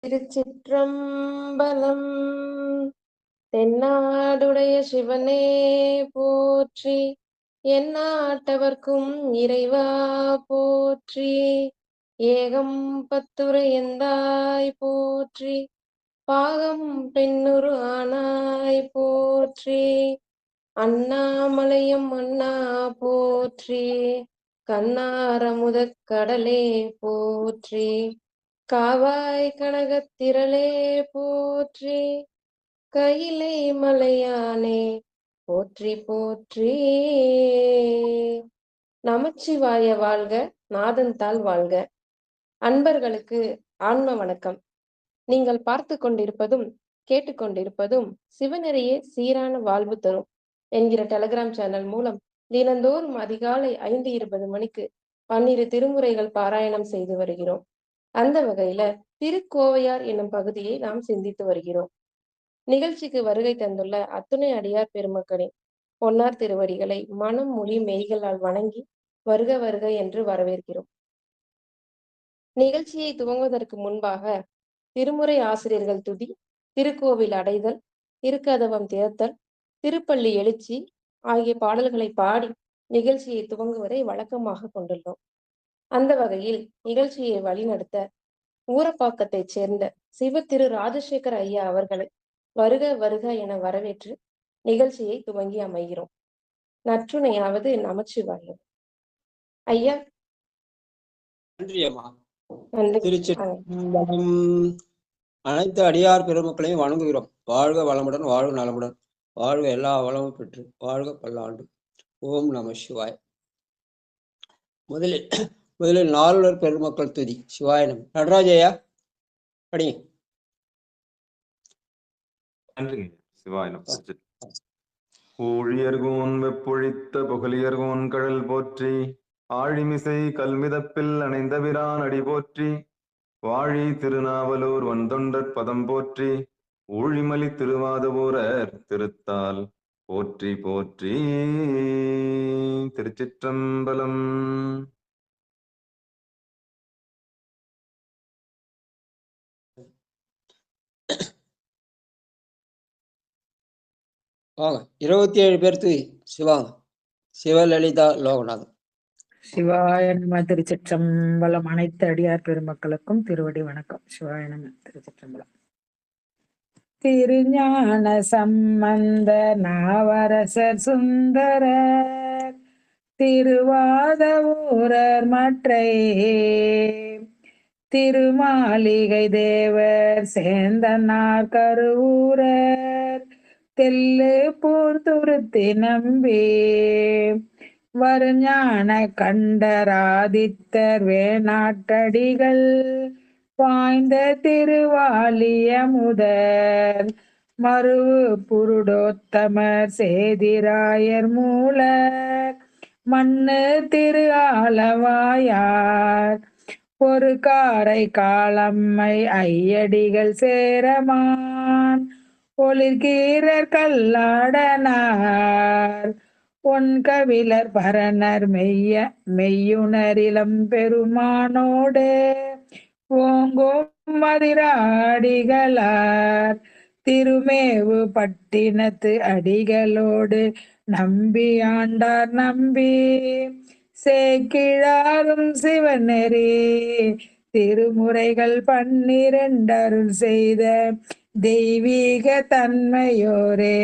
திருச்சிற்றம்பலம். தென்னாடுடைய சிவனே போற்றி, எந்நாட்டவர்க்கும் இறைவா போற்றி. ஏகம் பத்துரையந்தாய் போற்றி, பாகம் பெண்ணுரு ஆனாய் போற்றி. அண்ணாமலையம் அண்ணா போற்றி, கண்ணாரமுதக் கடலே போற்றி. காவாய் கனகத்திரளே போற்றி, கையிலை மலையானே போற்றி போற்றி. நமச்சிவாய வாழ்க, நாதன் தாள் வாழ்க. அன்பர்களுக்கு ஆன்ம வணக்கம். நீங்கள் பார்த்து கொண்டிருப்பதும் கேட்டுக்கொண்டிருப்பதும் சிவநெறியே சீரான வாழ்வு தரும் என்கிற டெலிகிராம் சேனல் மூலம் தினந்தோறும் அதிகாலை 5:20 மணிக்கு 12 திருமுறைகள் பாராயணம் செய்து வருகிறோம். அந்த வகையில திருக்கோவையார் என்னும் பகுதியை நாம் சிந்தித்து வருகிறோம். நிகழ்ச்சிக்கு வருகை தந்துள்ள அத்துணை அடியார் பெருமக்களின் பொன்னார் திருவடிகளை மனம் மொழி மெய்களால் வணங்கி வருக வருக என்று வரவேற்கிறோம். நிகழ்ச்சியை துவங்குவதற்கு முன்பாக திருமுறை ஆசிரியர்கள் துதி, திருக்கோவில் அடைதல், திருக்கதவம் திறத்தல், திருப்பள்ளி எழுச்சி ஆகிய பாடல்களை பாடி நிகழ்ச்சியை துவங்குவதை வழக்கமாக கொண்டுள்ளோம். அந்த வகையில் நிகழ்ச்சியை வழிநடத்த ஊரப்பாக்கத்தைச் சேர்ந்த சிவத்திரு ராஜசேகர் ஐயா அவர்களை வருக வருக என வரவேற்று நிகழ்ச்சியை துவங்கி அமைகிறோம். நற்றுணையாவது நமச்சிவாயம். ஐயா. நன்றி அம்மா. திருச்சிற்றம்பலம். அனைத்து அடியார் பெருமக்களையும் வணங்குகிறோம். வாழ்க வளமுடன், வாழ்க நலமுடன், வாழ்க எல்லா வளமும் பெற்று வாழ்க பல்லாண்டு. ஓம் நம சிவாய். முதலில் நாலுலர் பெருமக்கள் துதி. சிவாயனம். நடராஜையா படி. சிவாயனம். ஊழியர்கோன் வெப்பொழித்த புகழியர்கோன் கடல் போற்றி, ஆழிமிசை கல்மிதப்பில் அணைந்த பிரான் அடி போற்றி, வாழி திருநாவலூர் வந்தொண்டற் பதம் போற்றி, ஊழிமலி திருவாதவூரர் திருத்தால் போற்றி போற்றி. திருச்சிற்றம்பலம். வாங்க. 27 பேர் துதி. சிவாங்க. சிவலலிதா லோகநாதன். சிவாய நம. திருச்சிற்றம்பலம். அனைத்து அடியார் பெருமக்களுக்கும் திருவடி வணக்கம். சிவாய நம. திருச்சிற்றம்பலம். திருஞான சம்பந்த நாவரசர் சுந்தரர் திருவாதவூரர் மற்றையே, திருமாளிகை தேவர் சேந்தனார் கருவூரர் தெல்லு பூர்துருத்தி நம்பி, வருஞான கண்டராதித்தர் வேணாட்டடிகள் வாய்ந்த திருவாலியமுதர் மருவு புருடோத்தமர் சேதிராயர் மூலர் மண்ணு திரு ஆலவாயார் ஒரு காரை காலம்மை ஐயடிகள் சேரமான் ஒளிர்கீரர் கல்லாடனார் பொன்கவிலர் பரணர் மெய்யுணரிலம் பெருமானோடு ஓங்கும் மதிராடிகளார் திருமேவு பட்டினத்து அடிகளோடு நம்பி ஆண்டார் நம்பி சேக்கிழாரும் சிவநெறி திருமுறைகள் 12 அருள் செய்த தெய்வீக தன்மையோரே,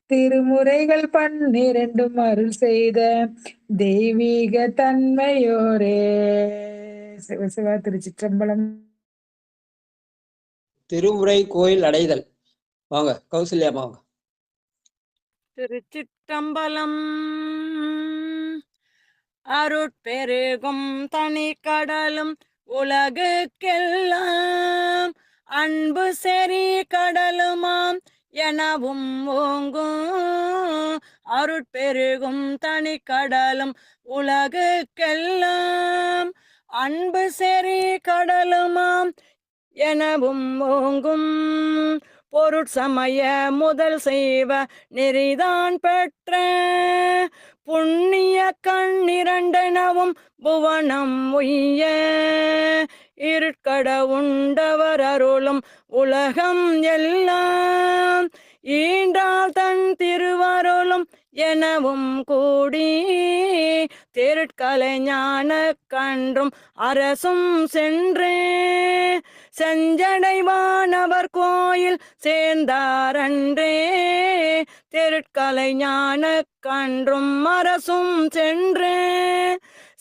திருமுறைகள் 12 அருள் செய்த தெய்வீக தன்மையோரே. சிவசிவா. திருச்சிற்றம்பலம். திருமுறை கோயில் அடைதல். வாங்க கௌசல்யாமா வாங்க. திருச்சிற்றம்பலம். அருட்பெருகும் தனி கடலும் உலகுக்கெல்லாம் அன்பு செறி கடலுமாம் எனவும் ஓங்கும், அருட்பெருகும் தனி கடலும் உலகுக்கெல்லாம் அன்பு செறி கடலுமாம் எனவும் ஓங்கும், பொருட்சமய முதல் செய்வ நெறிதான் பெற்ற புண்ணிய கண்ணிரண்டெனவும் புவனம் உய்ய இருட்கட உண்டவர் அருளும் உலகம் எல்லாம் ஈன்றால் தன் திருவருளும் எனவும் கூடி திருட்கலை ஞான கன்றும் அரசும் சென்றே செஞ்சடைவானவர் கோயில் சேர்ந்தாரன்றே திருட்கலை ஞான கன்றும் அரசும் சென்றே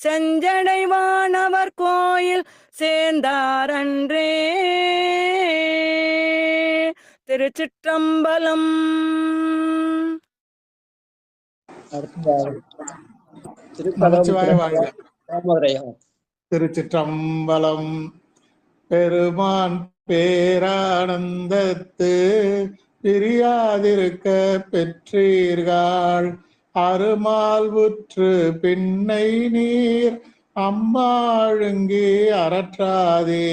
செஞ்சடைவானவர் கோயில் சேர்ந்தாரன்றே. திருச்சிற்றம்பலம். நமச்சிவாய வாழ்க. திருச்சிற்றம்பலம். பெருமான் பேரானந்தத்து பிரியாதிருக்க பெற்றீர்கள் அருமால்வுற்று பின்னை நீர் அம்மாழுங்கி அறற்றாதே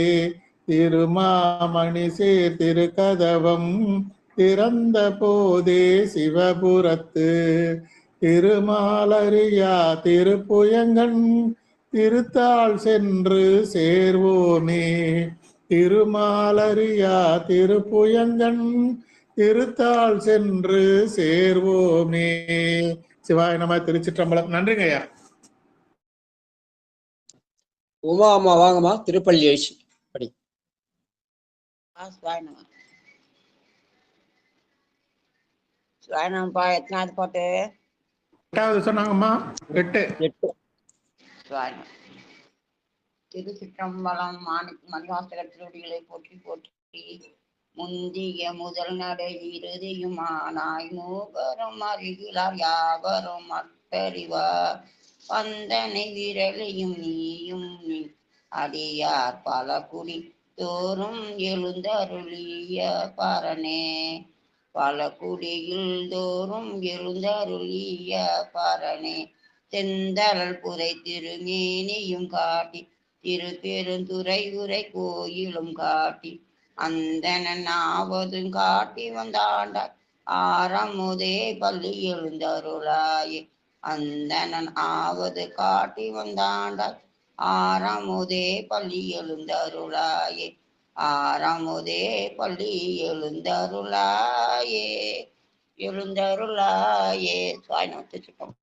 திருமாமணி சேர் திருக்கதவம் திறந்த போதே சிவபுரத்து திருமாலரியா திருப்புயங்கன் திருத்தாள் சென்று சேர்வோமே திருமாலரியா திருப்புயங்கன் திருத்தாள் சென்று சேர்வோமே. சிவாய நம. திருச்சிற்றம்பலம். நன்றிங்க ஐயா. உமா அம்மா வாங்கம்மா. திருப்பள்ளி எழுச்சி படி. எத்தனாவது பாட்டு? 8வது சொன்னாங்கம்மா. 8. திருச்சிற்றம்பலம். மணிவாசகர் திருவடிகளை போற்றி போற்றி முந்திய முதல் நடை இறுதியுமானாய் மூவரும் அருகிலார் யாவரும் அட்டறிவார் வந்தனை விரலையும் நீயும் நீ அடியார் பல குடி தோறும் எழுந்தருளிய பரனே பல குடியில் தோறும் எழுந்தருளிய பரனே செந்தரல் புரை திருமேனியும் காட்டி திருப்பெருந்துறை உரை கோயிலும் காட்டி அந்தனாவதும் காட்டி வந்தாண்டாய் ஆரமுதே பள்ளி எழுந்தருளாயே அந்தனன் ஆவது காட்டி வந்தாண்டாய் ஆரமுதே பள்ளி எழுந்தருளாயே ஆரமுதே பள்ளி எழுந்தருளாயே எழுந்தருளாயே. சுவாமிநாமம்.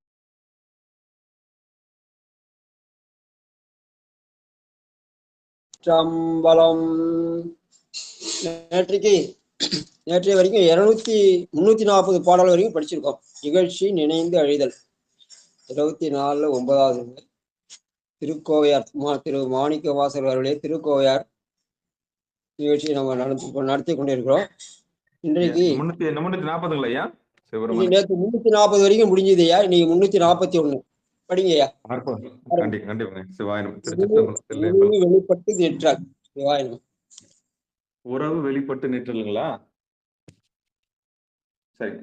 சம்பளம். நேற்றைய வரைக்கும் 340 பாடல் வரைக்கும் படிச்சிருக்கோம். நிகழ்ச்சி நினைந்து அழிதல் 24 9வது திருக்கோவையார் திரு மாணிக்க வாசகர் அவர்களே திருக்கோவையார் நிகழ்ச்சியை நம்ம நடத்தி கொண்டிருக்கிறோம். இன்றைக்கு 340 வரைக்கும் முடிஞ்சதுயா. இன்னைக்கு 341 படிங்கய்யா. வெளிப்பட்டு நிற்றார். உறவு வெளிப்பட்டு நிற்றலுங்களா? சரி.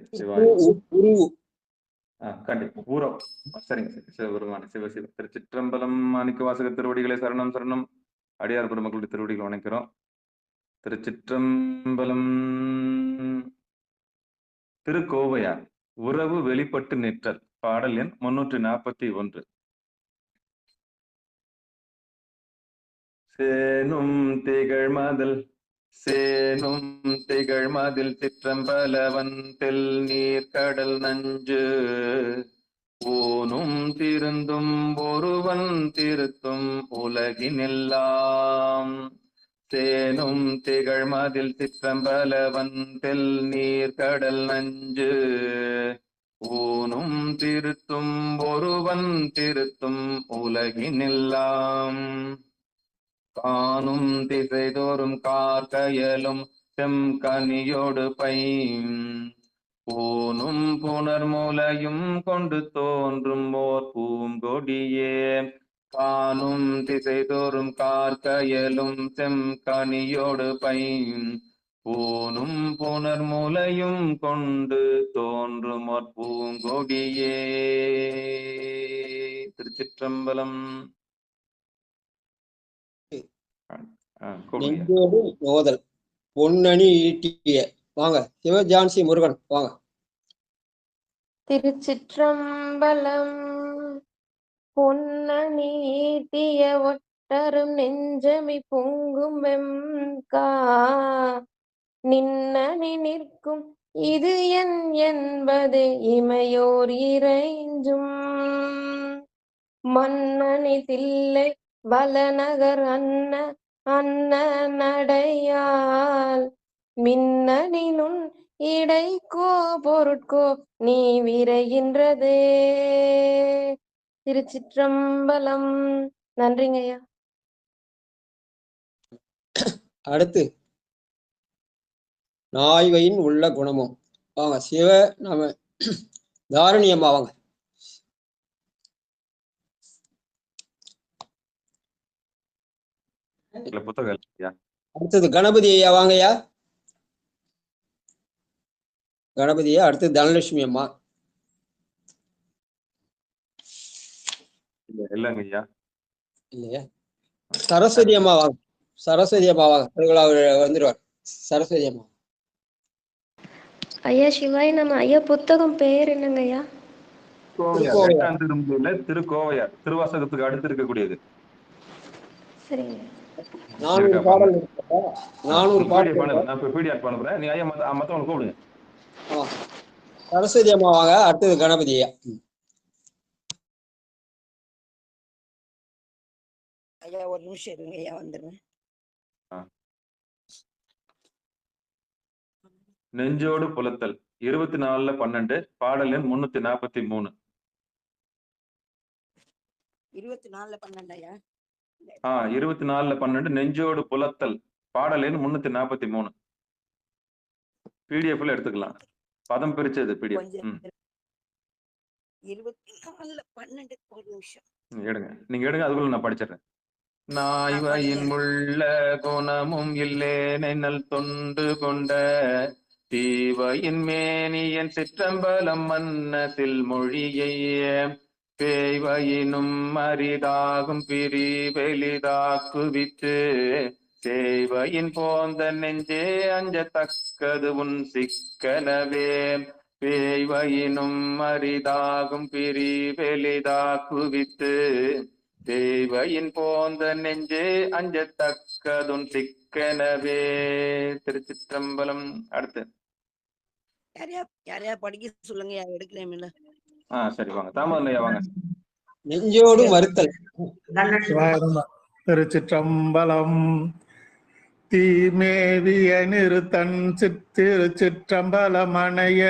கண்டிப்பா ஊரம். சரிங்க. சிவபெருமான சிவசிவ. திருச்சிற்றம்பலம். மாணிக்க வாசகர் திருவடிகளை சரணம் சரணம். அடியார் பெருமக்களுடைய திருவடிகளை வணக்கிறோம். திருச்சிற்றம்பலம். திருக்கோவையார் உறவு வெளிப்பட்டு நிற்றல் பாடல் எண் 341. சேனும் திகழ் மதில் சிற்றம்பலவன் தெல் நீர் கடல் நஞ்சு ஊனும் திருந்தும் ஒருவன் திருத்தும் உலகினெல்லாம் சேனும் திகழ் மதில் சிற்றம்பலவன் தெல் நீர் கடல் நஞ்சு ஊனும் திருத்தும் ஒருவன் திருத்தும் உலகினெல்லாம் காணும் திசைதோறும் கார்கயலும் செம்கனியோடு பைம் பூனும் புனர்மூலையும் கொண்டு தோன்றும் ஓர் பூங்கொடியே காணும் திசைதோறும் கார்கயலும் செம்கனியோடு பைம் பூனும் புனர்மூலையும் கொண்டு தோன்றும் ஓர் பூங்கொடியே. திருச்சிற்றம்பலம். நெஞ்சோடு நோதல் பொன்னணி ஈட்டிய. வாங்க சிவஜான்சி முருகன் வாங்க. திருச்சிற்றம்பலம். பொன்னணி ஈட்டிய ஒட்டரும் நெஞ்சமி பொங்கும் வெம்கா நின்னணி நிற்கும் இது என் என்பது இமையோர் இறைஞ்சும் மன்னனி தில்லை வளநகர் அன்ன நடையால் மின்னனினும் இடைக்கோ பொருட்கோ நீ விரைகின்றதே. திருச்சிற்றம்பலம். நன்றிங்க ஐயா. அடுத்து நாய்வையின் உள்ள குணமும். வாங்க சிவ நாம தாரணி அம்மா வாங்க. புத்தகம். அடுத்தது கணபதி ஐயா வாங்க ஐயா. கணபதி ஐயா. அடுத்தது தனலட்சுமி அம்மா. இல்லைங்க ஐயா. இல்லையா? சரஸ்வதி அம்மா வாங்க. சரஸ்வதி அம்மா வாங்க. அவர் வந்துடுவார். சரஸ்வதி அம்மா. ஐயா சிவாய் நம்ம ஐயா புத்தகம் பேர் என்னங்க ஐயா? திருக்கோவையார். திருவாசகத்துக்கு அடுத்து இருக்கக்கூடியது. சரிங்க. 400 பாடல். 400 பாடல். நான் இப்ப பிடிஆர் பண்ணுறேன். நீ ஐயா மத்தவங்க கூப்பிடுங்க. சரஸ்வதி அம்மா வாங்க. அடுத்தது கணபதி ஐயா. ஐயா ஒரு நிமிஷம் இருங்க ஐயா, வந்துடுறேன். நெஞ்சோடு புலத்தல் 24/12 பாடல் எண் 343. 24/12 ஐயா. 24/12 நெஞ்சோடு புலத்தல் பாடல் எண் 343. பிடிஎஃப்ல எடுத்துக்கலாம். பதம் பிரிச்சது பிடிஎஃப். 24/12 ஒரு நிமிஷம் எடுங்க. நீங்க எடுங்க, அதுக்குள்ள நான் படிச்சிடுறேன். நாய்வையின் உள்ள குணமும் இல்லேனெனல் தொண்டு கொண்ட தீவையின் மேனியன் சிற்றம்பலம் மன்னத்தில் மொழியை பேய்வையினும் அரிதாகும் பிரிவெளிதாக்குவித்து சேவையின் போந்த நெஞ்சே அஞ்சத்தக்கது உன் சிக்கனவே பேய்வையினும் அரிதாகும் பிரிவெளிதாக்குவித்து தேவையின் போந்த நெஞ்சே அஞ்சத்தக்கதுன் சிக்கனவே. திருச்சிற்றம்பலம். அடுத்து யாரையா படிக்க சொல்லுங்க, எடுக்கிறேன். சரி வாங்க. தாமரையா வாங்க. நெஞ்சோடு மறுத்தல். திருச்சிற்றம்பலம். தீமேவிய நிறுத்தன் திருச்சிற்றம்பலம் அணைய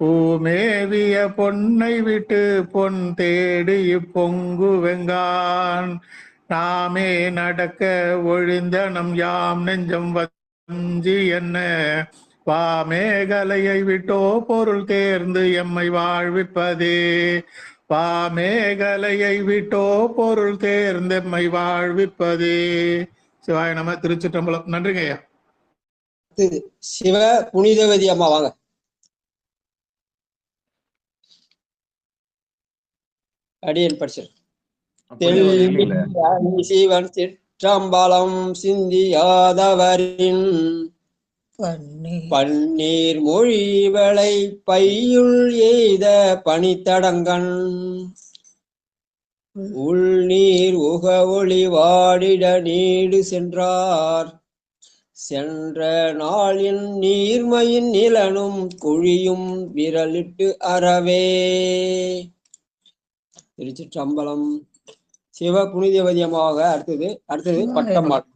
பூமேவிய பொன்னை விட்டு பொன் தேடி பொங்கு வெங்கான் நாமே நடக்க ஒழிந்தனம் யாம் நெஞ்சம் வஞ்சி என்ன வாமேகலையை விட்டோ பொருள் தேர்ந்து எம்மை வாழ்விப்பதே வாமேகலையை விட்டோ பொருள் தேர்ந்து எம்மை வாழ்விப்பதே. சிவாய நம. திருச்சிற்றம்பலம். நன்றிங்க ஐயா. சிவ புனிதவதி அம்மா வாங்க. அடியன் படிச்சிருக்கேன். சிவன் சிற்றம்பலம் சிந்தியாதவரின் பன்னீர் மொழிவளை பையுள் எய்த பனித்தடங்கன் உள்நீர் உக ஒளி வாடிட நீடு சென்றார் சென்ற நாளின் நீர்மையின் நிலனும் குழியும் விரலிட்டு அறவே. திருச்சிற்றம்பலம். சிவ புனிதவதி அம்மாவாக. அடுத்தது பட்டம்மாள்.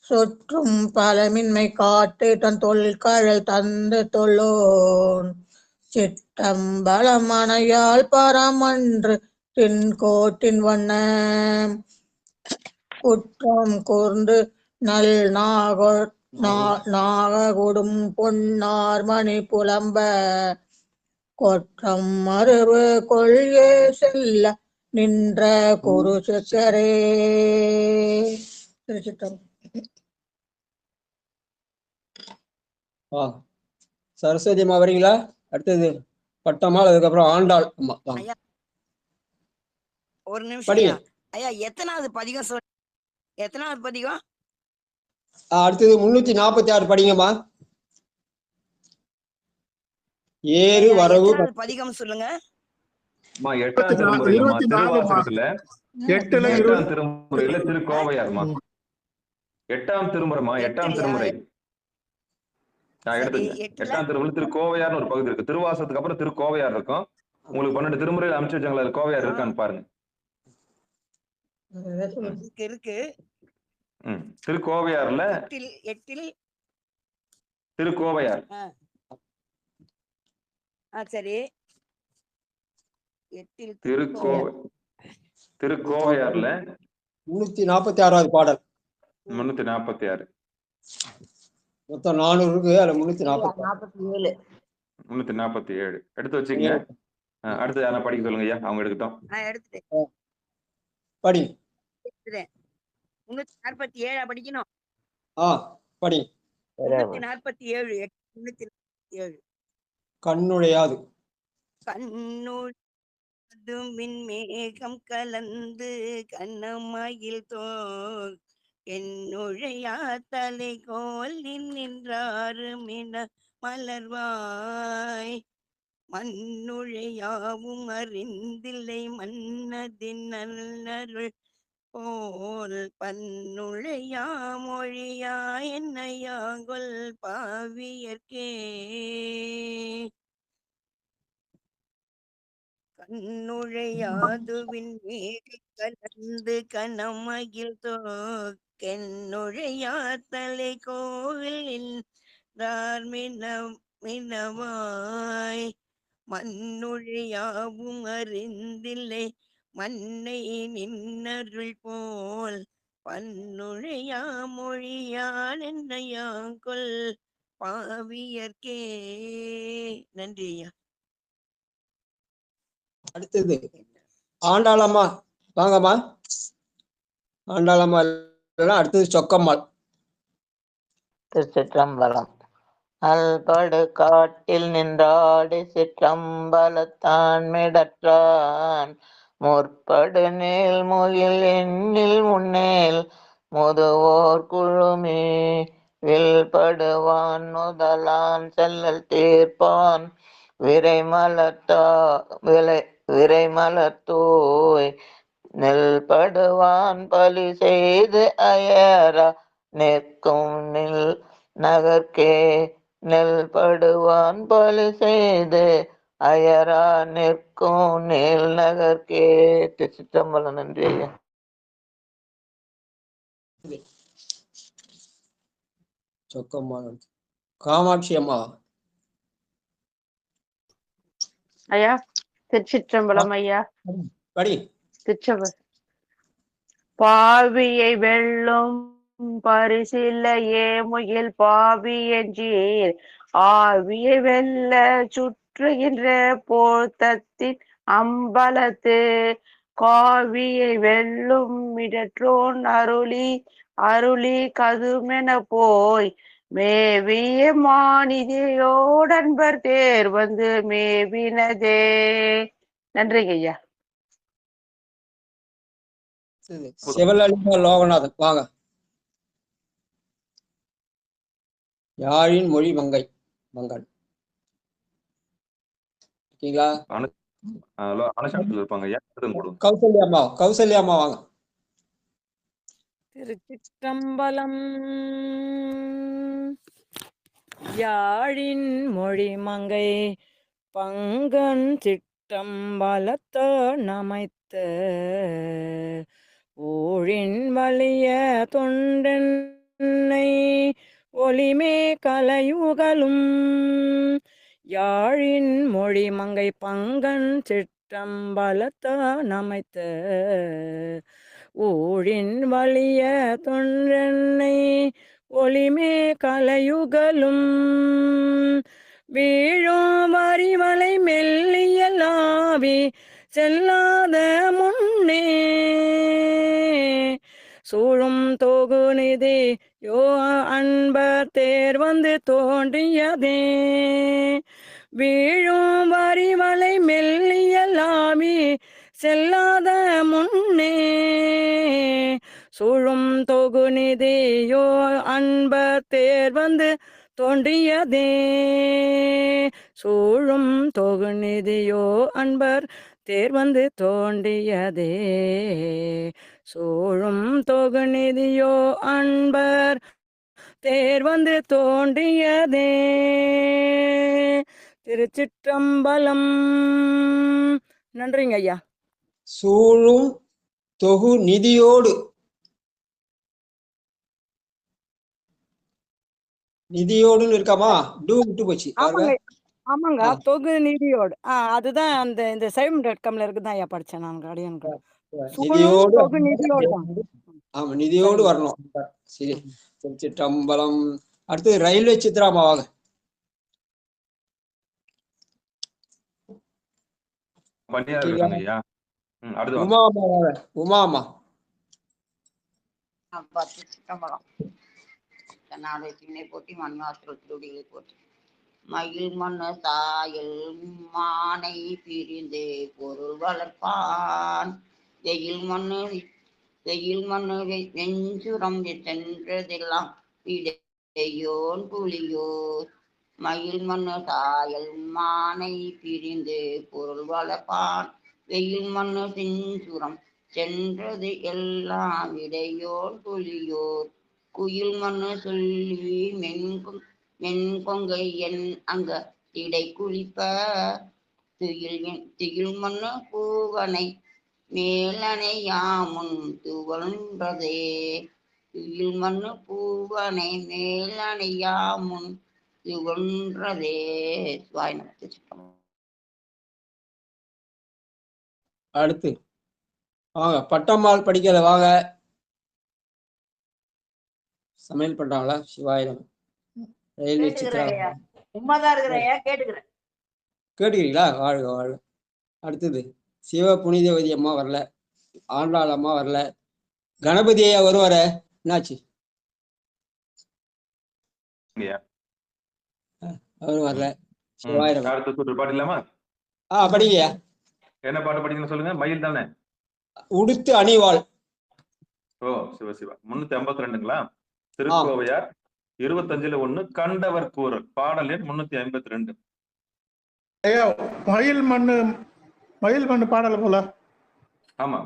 சொற்றும் பலமின்மை காட்டு தன் தொல்கழல் தந்து தொல்லோன் சிற்றம்பலமனையால் பரமன்று தின்கோட்டின் வண்ண குற்றம் கூர்ந்து நல் நாககுடும் பொன்னார் மணி புலம்ப கொற்றம் மறுவு கொள்கே செல்ல நின்ற குரு சிக்கரே. சரஸ்வதி அம்மா வரீங்களா? அடுத்தது பட்டம்மாள், அதுக்கப்புறம் ஆண்டாள் அம்மா. ஒரு நிமிஷம் ஐயா. எத்தனாவது பதிகம்? எத்தனாவது பதிகம்? அடுத்தது 346 படிங்கம்மா. ஏறு ஐயா, வரவு எத்தனாவது பதிகம் சொல்லுங்க. எட்டாம் திருமுறையிலமா 24 திருவாசகத்துல எட்டுல எட்டாம் திருமுறையில திருக்கோவையார்மா. எட்டாம் திருமுறைமா, எட்டாம் திருமுறை எடுத்துங்க. எட்டாம் திருமுறை திருக்கோவையார்னு ஒரு பகுதி இருக்கு. திருவாசகத்துக்கு அப்புறம் திருக்கோவையார் இருக்கும். உங்களுக்கு 12 திருமுறையில் அமைச்சு வச்சாங்களா, கோவையார் இருக்கான்னு பாருங்க. இருக்கு. திருக்கோவையார்ல எட்டில் திருக்கோவையார். சரி. திருக்கோவையார்ல 346வது பாடல். 346 மொத்தம் 400 இருக்கு. அதுல 347 எடுத்து வச்சுக்கங்க. அடுத்து யாரும் படிக்க சொல்லுங்க ஐயா, அவங்க எடுக்கட்டும். படி. 347 படிக்கணும். படி. 347 கண்ணுடையாது. கண்ணுடையாது மின்மேகம் கலந்து கண்ணமயில் தோல் என்னுழையா தலை கோல் நின்றாரு மின மலர்வாய் மண்ணுழையாவும் அறிந்தில்லை மன்னதின் நல்லருள் போல் பன்னுழையா மொழியா என்னையாங்கொல் பாவியர்க்கே கண்ணுழையாதுவின் மேக கலந்து கனமகில் தோக்கென்னுழையா தலை கோவில் மினவாய் மண்ணுழையாவும் அறிந்தில்லை மன்னை நின்னருள் போல் பன்னுழையா மொழியான் என்னையாங்கொல் பாவியர்க்கே. நன்றி ஐயா. அடுத்தது ஆண்டாளம்மா, வாங்கம்மா. ஆண்டாளம்மா அடுத்தது சொக்கம்மாள். திருச்சிற்றம்பலம். அல்படு காட்டில் நின்றாடி சிற்றம்பலத்தான் மிடற்றான் முற்படு நேல் முகில் எண்ணில் முன்னேல் முதுவோர் குழுமி வில்படுவான் முதலான் செல்லல் தீர்ப்பான் விரைமலர்த்தூய் நெல்படுவான் பலி செய்து அயரா நிற்கும் நில் நகர்க்கே நெல்படுவான் பலி செய்து அயரா நிற்கும் நீல் நகர்க்கே. திருச்சிற்றம்பலம். நன்றி ஐயா. சொக்கம்மாள். காமாட்சி அம்மா. ஐயா திருச்சிற்றம்பலம். ஐயா படி. திருச்செம்பலம். பாவியை வெல்லும் பரிசில்லையே முகில் பாவி என்றீர் ஆவியை வெல்ல சுற்றுகின்ற போர்த்தத்தின் அம்பலத்து காவியை வெல்லும் இடற்றோன் அருளி கதுமென போய் மேவிய மாநிதியோடன்பர் தேர் வந்து மேவினதே. நன்றிங்க ஐயா. சிவலலிதா லோகநாதன், வாங்க. யாழின் மொழி மங்கன். இருக்கீங்களா? இருப்பாங்க ஐயா. கௌசல்யாம்மா வாங்க. திருச்சிற்றம்பலம். யாழின் மொழி மங்கை பங்கன் சிற்றம்பலத்தான் அமைத்த ஊழின் வலிய தொண்டனை ஒளிமே கலையுகலும் யாழின் மொழி மங்கை பங்கன் சிற்றம்பலத்தான் அமைத்த ஊழின் வலிய தொண்டனை ஒளிமே கலையுகலும் வீழும் வரிமலை மெல்லியலாவி செல்லாத முன்னே சூழும் தொகு நிதி யோ அன்பர் தேர் வந்து தோன்றியதே வீழும் வரிமலை மெல்லியலாவி செல்லாத முன்னே சூழும் தொகுநிதியோ அன்பர் தேர் வந்து தோன்றியதே. சூழும் தொகுநிதியோ அன்பர் தேர் வந்து தோன்றியதே. சூழும் தொகுநிதியோ அன்பர் தேர் வந்து தோன்றியதே. திருச்சிற்றம்பலம். நன்றிங்க ஐயா. சூழும் தொகு நிதியோடு நிதியோடுன்னு இருக்காமா? டூ விட்டு போச்சு பாருங்க. ஆமாங்க, தொகு நிதியோடு. அதுதான் அந்த இந்த சைவம்.comல இருக்குதான் ஐயா படிச்சேன் நான். அடியனுக்கு நிதியோடு தொகு நிதியோடு தான். ஆமா, நிதியோடு வரணும். சரி, திருச்சிற்றம்பலம். அடுத்து ரயில்வே சித்ராமா வாங்க. உமாமா வாங்க. உமாமா போட்டி மணிவாசல் திருடிகளை போட்டி. மயில் மண்ணு சாயல் மானை பிரிந்து பொருள் வளர்ப்பான். வெயில் மண்ணு நெஞ்சுரம் சென்றதெல்லாம் இடையோன் புலியோர். மயில் மண்ணு சாயல் மானை பிரிந்து பொருள் வளர்ப்பான். வெயில் மண்ணு நெஞ்சுரம் சென்றது எல்லாம் இடையோன் புலியோர். குயில் மண்ணு சொல்லி மென்கொங்கை என் அங்க இடை குளிப்ப. திகில் மண்ணு பூவனை மேலனை யாமுன் துவன்றதே. திகில் மண்ணு பூவனை மேலனை யாமுன் துவன்றதே. அடுத்து வாங்க, பட்டம்மாள் படிக்கல வாங்க. சமையல் பண்றாங்களா? சிவாயிரம் ரயில்வே சித்ரா கேட்டுக்கிறீங்களா? வாழ்க வாழ்க. அடுத்தது சிவ புனிதவதி அம்மா வரல, ஆண்டாள் அம்மா வரல, கணபதி ஐயா வருவார. என்னாச்சு? அவரும் வரல. சிவாயிரம் பாடிக்கலாமா? படிங்கய்யா. என்ன பாட்டு படிக்கணும் சொல்லுங்க. மயில் தானே? உடுத்து அணிவாள். ஓ சிவசிவா. 352ங்களா? திருக்கோவையார் 25-1 கண்டவர் கூறல். பாடல் எண் 352. ஐயா, மயில் மண்ணு பாடல போல. ஆமா,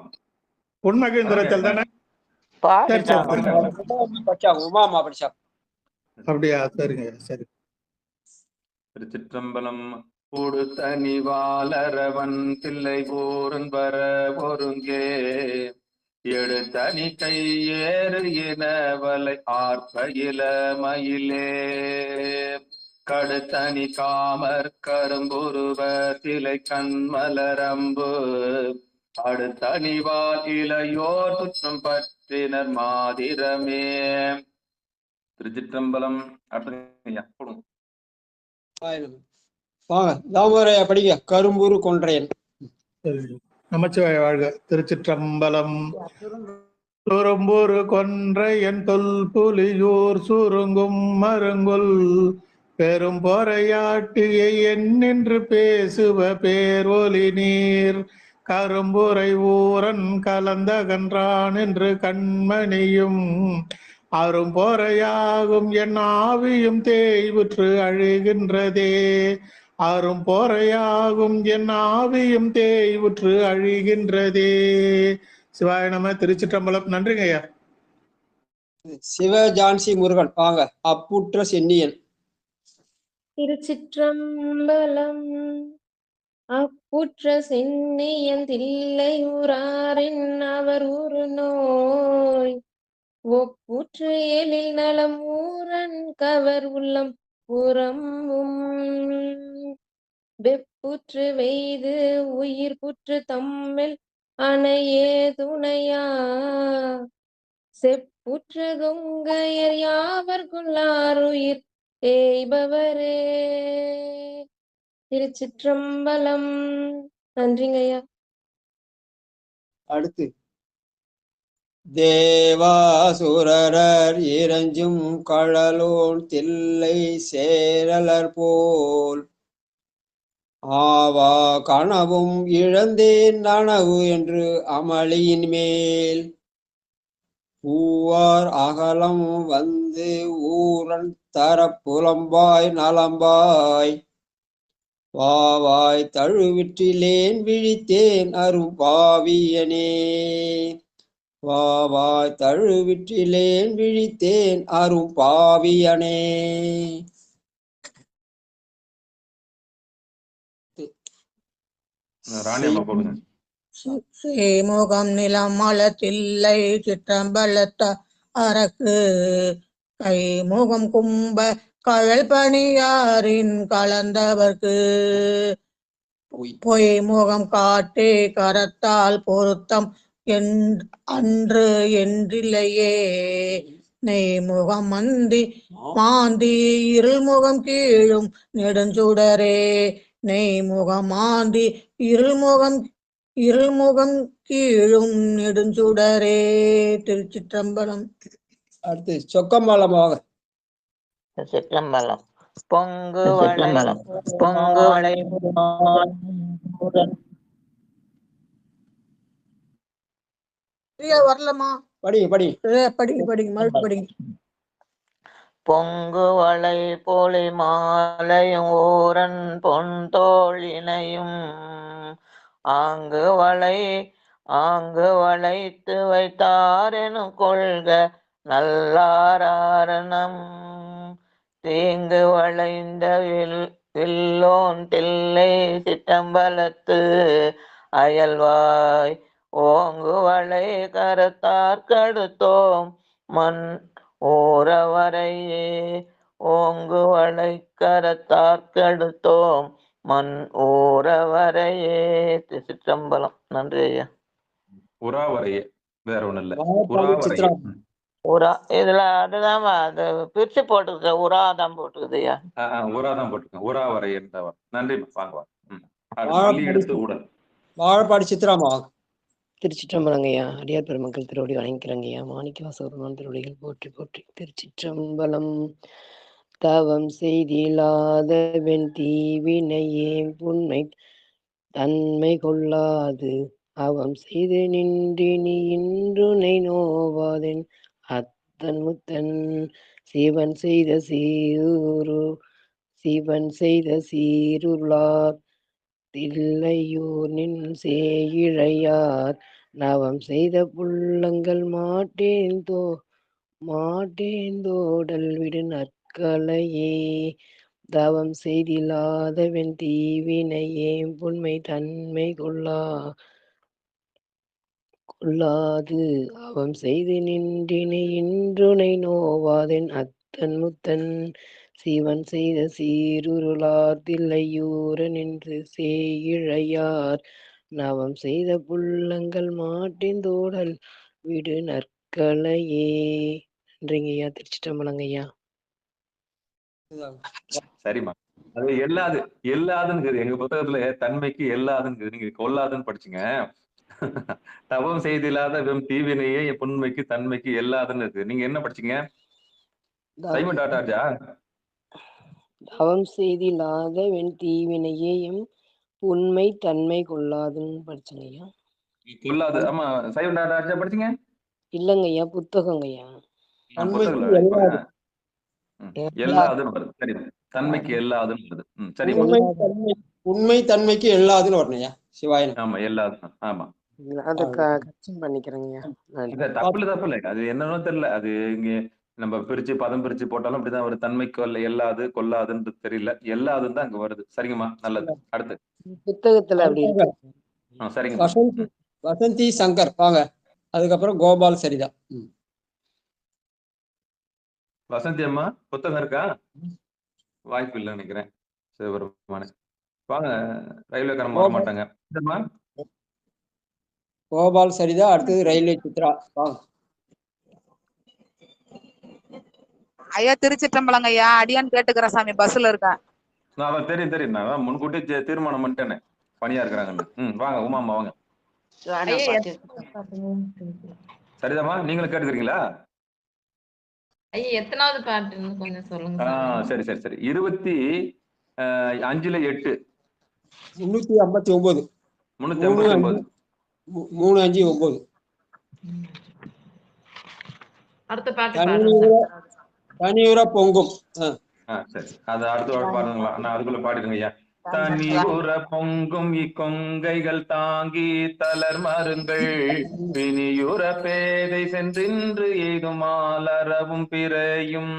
பொன்மகேந்திரத்தில் தானே? உமாமா படிச்சா. அப்படியா? சரிங்க, சரி. திருச்சிற்றம்பலம். உடுத்தனி வாளரவன் தில்லை ஊரன் வர ஒருங்கே எடுத்தனி கையேறு இனவலை ஆர்ப்ப இளமயிலே. கடுத்தனி காமர் கரும்புருவ திலை கண்மலரம்பு அடுத்தனிவால் இளையோர் துற்றம் பற்றினர் மாதிரமே. திருச்சிற்றம்பலம். அடுத்த வாங்க, தாமரையா படிக்க. கரும்பூரு கொன்றையன். நமச்சிவாய வாழ்க. திருச்சிற்றம்பலம். சுரும்பூரு கொன்றையன் தொல் புலியூர் சுருங்கும் மருங்குல் பெரும் பொறையாட்டிய என்னென்று பேசுவ பேர் ஒலி நீர். கரும்புரை ஊரன் கலந்தகன்றான் என்று கண்மணியும் அரும் பொறையாகும் என் ஆவியும் தேய்வுற்று அழுகின்றதே. அரும் பொறையாகும் என் ஆவியும் தேய்வுற்று அழிகின்றதே. சிவாய நம. திருச்சிற்றம்பலம். நன்றிங்க ஐயா. சிவ ஜான்சி முருகன் வாங்க. அப்புற்ற சென்னியன். திருச்சிற்றம்பலம். அப்புற்ற சென்னியன் தில்லை ஊராரின் அவர் ஊரு நோய் ஒப்புற்று எழில் நலம் ஊரன் கவர் உள்ளம் புறம்பும் வெப்புற்று வெய்து உயிர் புற்று தம்மில் அணையே துணையா செப்புற்று கொங்கையர் யாவர்குள்ளார் உயிர் தேய்பவரே. திருச்சிற்றம்பலம். நன்றிங்கய்யா. அடுத்து தேவாசுரர் இறஞ்சும் கழலோன் தில்லை சேரலர் போல் ஆவா கனவும் இழந்தேன் நனவு என்று அமளியின் மேல் ஊவார் அகலம் வந்து ஊரன் தர புலம்பாய் நலம்பாய் வாவாய் தழுவிற்றிலேன் விழித்தேன் அரும் பாவியனே வாவாய் தழுவிற்றிலேன் விழித்தேன் அரும் பாவியனே. சேமுகம் நிலம் மலத்தில்லை சிற்றம்பலத்த அரக்கு கைமுகம் கும்ப கழல் பணியாரின் கலந்தவர்க்கு பொய் முகம் காட்டே கரத்தால் பொருத்தம் அன்று என்றில்லையே நெய்முகம் மாந்தி இருள்முகம் கீழும் நெடுஞ்சுடரே நெய்முகம் மாந்தி இருள்முகம் கீழும் நெடுஞ்சுடரே. திருச்சிற்றம்பலம். அடுத்து சொக்கம்பலமாக. சிற்றம்பலம். பொங்கு வளை வரலமா படிங்க மறுபடியும். பொங்கு வளை போலி மாலையும் ஊரன் பொன் தோழினையும் ஆங்கு வளைத்து வைத்தாரெனும் கொள்க நல்லாரணம் தீங்கு வளைந்த வில்லோன் தில்லை சிற்றம்பலத்து அயல்வாய் ஓங்கு வளை கரத்தார்கடுத்தோம் மண் ஊரவரையே ஓங்கு வளை கரத்தார்கடுத்தோம் மண் ஊரவரையே. சிற்றம்பலம். நன்றி ஐயா. உராவரையே, வேற ஒண்ணு இல்ல. உரா இதுல அதுதான் அது பிரிச்சு போட்டுருக்க உராதான் போட்டுருக்குது ஐயா. உராதான் போட்டுருக்கேன். உராவரையே. நன்றி. வாழப்பாடி சித்ராமா. திருச்சிற்றம்பலங்கய்யா. அடியார் பெருமக்கள் திருவடி வணங்கிறங்கய்யா. மாணிக்கவாசகருமான் திருவடிகள் போற்றி போற்றி. திருச்சிற்றம்பலம். தவம் செய்திலாத வெண் தீவினையே புன்மை தன்மை கொள்ளாது அவம் செய்து நின்றினி இன்றுனை நோவாதென் அத்தன் முத்தன் சிவன் செய்த சீருளார் தில்லையூர் நின் சேயிழையார் நவம் செய்த புள்ளங்கள் மாட்டேந்தோடல் விடு நற்கலையே தவம் செய்திலாத வெண் தீவினையே புன்மை தன்மை கொள்ளாது அவம் செய்து நின்றினை இன்றுனை நோவாதென் அத்தன் முத்தன் சிவன் செய்த சீருளார் தில்லையூர நின்று சேயிழையார் நவம் செய்த புள்ளங்கள் மாட்டேந்தோடல் விடு நற்கலையே. நன்றிங்கய்யா. திருச்சிற்றம்பலங்கய்யா. சரிம்மா. அது எல்லாதுன்னு எங்க புத்தகத்துல தன்மைக்கு எல்லாதுன்னு நீங்க கொல்லாதுன்னு படிச்சுங்க. தவம் செய்தில்லாத வெறும் தீவினையே புண்மைக்கு தன்மைக்கு எல்லாதுன்னு இருக்கு. நீங்க என்ன படிச்சீங்க? சைமன் டாட்டாஜா? தவம் செய்தில்லாத வெண் தீவினையே உண்மை தன்மை கொள்ளாதுன்னு படிச்சங்கய்யா. கொள்ளாது. ஆமா, சைமன் டாட்டாஜா படிச்சீங்க? இல்லங்கய்யா, புத்தகங்கய்யா. எல்லாதுன்னு வருது. சரி, தன்மைக்கு எல்லாதுன்னு வருது. சரி, உண்மை தன்மைக்கு எல்லாதுன்னு வரணையா சிவாயன். ஆமா, எல்லாது. ஆமா, அது கரெக்ஷன் பண்ணிக்கிறேங்கய்யா. தப்பு இல்லை. அது என்னன்னு தெரியல. அது இங்க நம்ம பதம் பிரிச்சு போட்டாலும் அப்படிதான் ஒரு தன்மைக்கு எல்லாது கொல்லாதுன்னு தெரியல. எல்லாதுன்னு தான் அங்க வருது. சரிங்கம்மா, நல்லது. அடுத்து புத்தகத்துல அப்படி இருக்கு. சரிங்க. வசந்தி சங்கர் வாங்க. அதுக்கப்புறம் கோபால் சரிதா. வசந்தி அம்மா புத்தகம் இருக்கா? வாய்ப்பு இல்லைன்னு நினைக்கிறேன். சிவபெருமானே வாங்க. ரயில்வே காரம் வர மாட்டாங்க. கோபால் சரிதா. அடுத்தது ரயில்வே சித்ரா வாங்க. ஐயா திருச்சிற்றம்பலங்க ஐயா. அடியான் கேட்டுக்கிற சாமி பஸ்ல இருக்கேன். நான் தெரியும். நான் முன்கூட்டி தீர்மானம் பண்ணிட்டேனே பணியா இருக்கிறாங்கன்னு. வாங்க உமாமா வாங்க. சரிதாம்மா, நீங்களும் கேட்டுக்கிறீங்களா? எத்தனாவது பாட்டுன்னு கொஞ்சம் சொல்லுங்க. சரி 25/8 359 359. அடுத்த பாட்டு பாடுறேன் சார். தனியுற பொங்கும். சரி, அது அடுத்த பாடுங்களா? நான் அதுக்குள்ள பாடிடுங்க ஐயா. தனி உற பொங்கும் இக்கொங்கைகள் தாங்கி தளர் மருங்கள் பிணியுற பேதை சென்றின்று எய்துமாலறவும் பிறையும்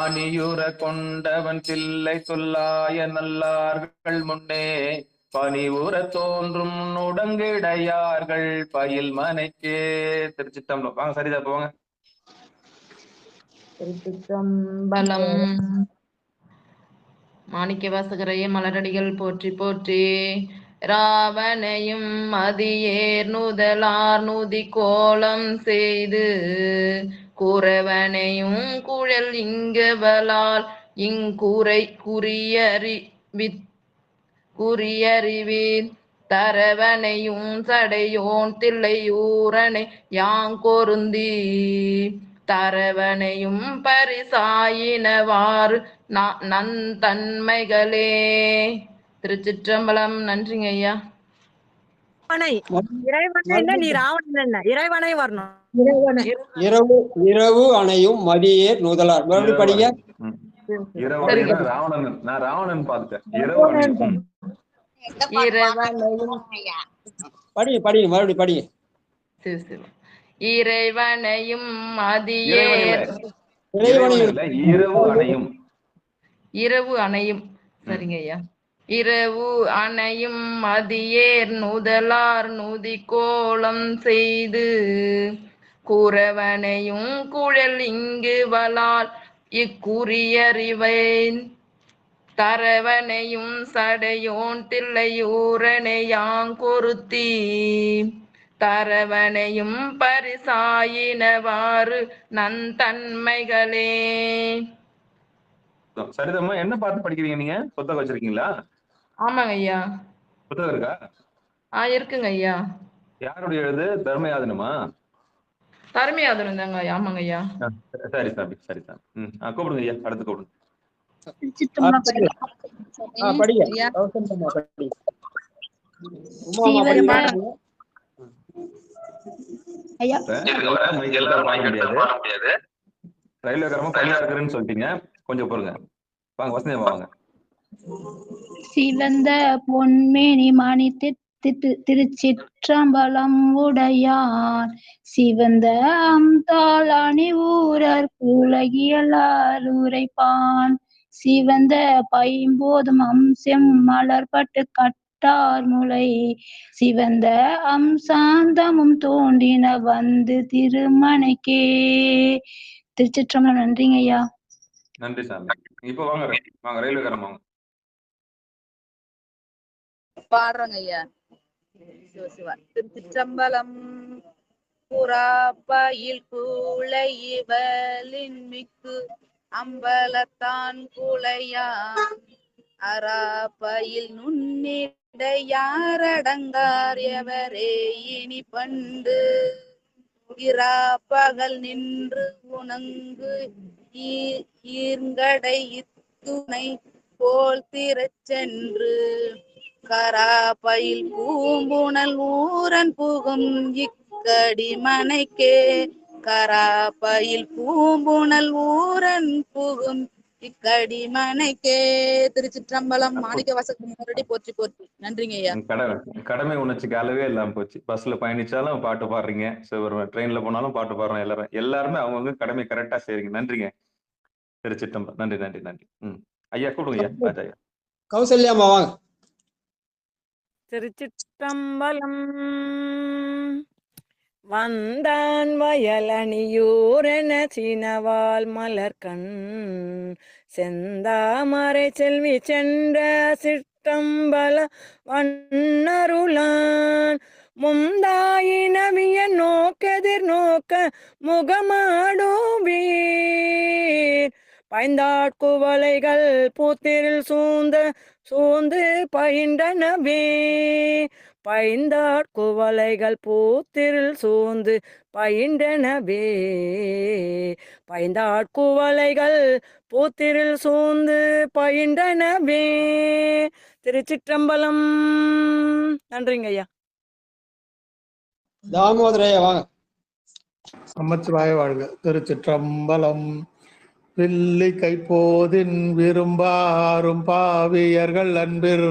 அணியுற கொண்டவன் பிள்ளை சொல்லாய நல்லார்கள் முன்னே பணிவுற தோன்றும் உடங்கிடையார்கள் பயில் மனைக்கே. திருச்சிட்டம்பலம். வாங்க சரிதா, போவாங்க. திருச்சிற்றம்பலம். மாணிக்க வாசகரைய மலரடிகள் போற்றி போற்றி. ராவணையும் மதியேர் நுதலார் நுதி கோலம் செய்து கூறவனையும் குழல் இங்கவலால் இங்கூரை குறியறிவீர் தரவனையும் சடையோன் தில்லையூரனை யாங்கொருந்தி தரவனையும் பரிசாயினவாறு நந்தன்மைகளே. திருச்சிற்றம்பலம். நன்றிங்க ஐயா. இறைவனை நீ ராவணன் என்ன இறைவனை வரணும். இரவு அணையும் மதியேர் நுதலார். மறுபடியும் படிங்க. ராவணன். நான் ராவணன் பார்த்துட்டேன். இரவு அணையும் படிங்க மறுபடியும் படிங்க. இறைவனையும் மதியேர் இரவு அணையும். சரிங்க ஐயா. இரவு அணையும் மதியேர் நுதலார் நுதி கோலம் செய்து கூறவனையும் குழல் இங்கு வலால் இக்குறியறிவேன் தரவனையும் சடையோன் தில்லையூரனை யாங்கொருத்தி தரவனையும் பரிசாயினவாறு நந்தன்மைகளே. சரிதம்மா, என்ன பார்த்து படிக்கிறீங்க நீங்க? புத்தகம் வச்சிருக்கீங்களா? ஆமாங்க ஐயா. புத்தகம் இருக்கா? இருக்குங்க ஐயா. யாருடைய எழுது? தர்மயாதனமா? தர்மயாதனம் தாங்க. ஆமாங்க ஐயா. சரி சாமி, சரி சாமி. கூப்பிடுங்க ஐயா, அடுத்து கூப்பிடுங்க. ரயில்வே காரமா பணியா இருக்கிறேன்னு சொல்லிட்டீங்க, கொஞ்சம் பொறுங்க. வாங்க வசந்தே, வாங்க. சிவந்த பொன்மேனி மணி திருச்சிற்றம்பலம் உடையார் சிவந்த அம்தாள் அணி ஊரர் உலகியலார் உரைப்பான் சிவந்த பைம்போதும் அம்சம் மலர்பட்டு கட்டார் முளை சிவந்த அம்சாந்தமும் தோன்றின வந்து திருமணைக்கே. திருச்சிற்றம்பலம். நன்றிங்க ஐயா. நன்றி சாமி. இப்ப வாங்க ரயில்வே காரம் வாங்க. பாடுறோங்க ஐயா. திருச்சிற்றம்பலம். புறாப்பயில் கூளை இவளின் மிக்கு அம்பலத்தான் கூளையான் அராப்பயில் நுண்ணிடையாரடங்கார் எவரே இனி பண்டு இராப்பகல் நின்று உணங்கு ஈர்ங்கடை இத்துணை போல் திறச்சென்று கராப்பயில் பூம்புணல் ஊரன் புகும் இக்கடி மனைக்கே. கராப்பயில் பூம்புணல் ஊரன் புகும் இக்கடி மனைக்கே. திருச்சிற்றம்பலம். மாணிக்க வாசகரை போற்றி போற்றி. நன்றிங்க ஐயா. கடமை உணர்ச்சிக்கு அளவே இல்லாம போச்சு. பஸ்ல பயணிச்சாலும் பாட்டு பாடுறீங்க, ட்ரெயின்ல போனாலும் பாட்டு பாடுறோம். எல்லாருமே அவங்கவுங்க கடமை கரெக்டா செய்றீங்க. நன்றிங்க. திருச்சிற்றம்பலம். நன்றி நன்றி நன்றி. ஐயா கூப்பிடுங்க ஐயா. ராஜா ஐயா. கௌசல்யாமா வாங்க. திருச்சிற்றம்பலம். வந்தான் வயலணியூரென சீனவால் மலர்கண் செந்தாமரை செல்வி சென்ற சிற்றம்பல வண்ணருளான் முந்தாயினவிய நோக்கெதிர் நோக்க முகமாடோவீர் பைந்தாட்குவளைகள் பூத்திரில் சூழ்ந்து பயின்றனவே பைந்தாட்குவளைகள் பூத்திரில் சூழ்ந்து பயின்றனவே பைந்தாட்குவளைகள் பூத்திரில் சூழ்ந்து பயின்றனவே. திருச்சிற்றம்பலம். நன்றிங்க ஐயா. தாமோதரையா வாங்க. நமச்சிவாய வாழ்க. திருச்சிற்றம்பலம். வில்லி கைப்போதின் விரும்பாரும் பாவியர்கள் அன்பிர்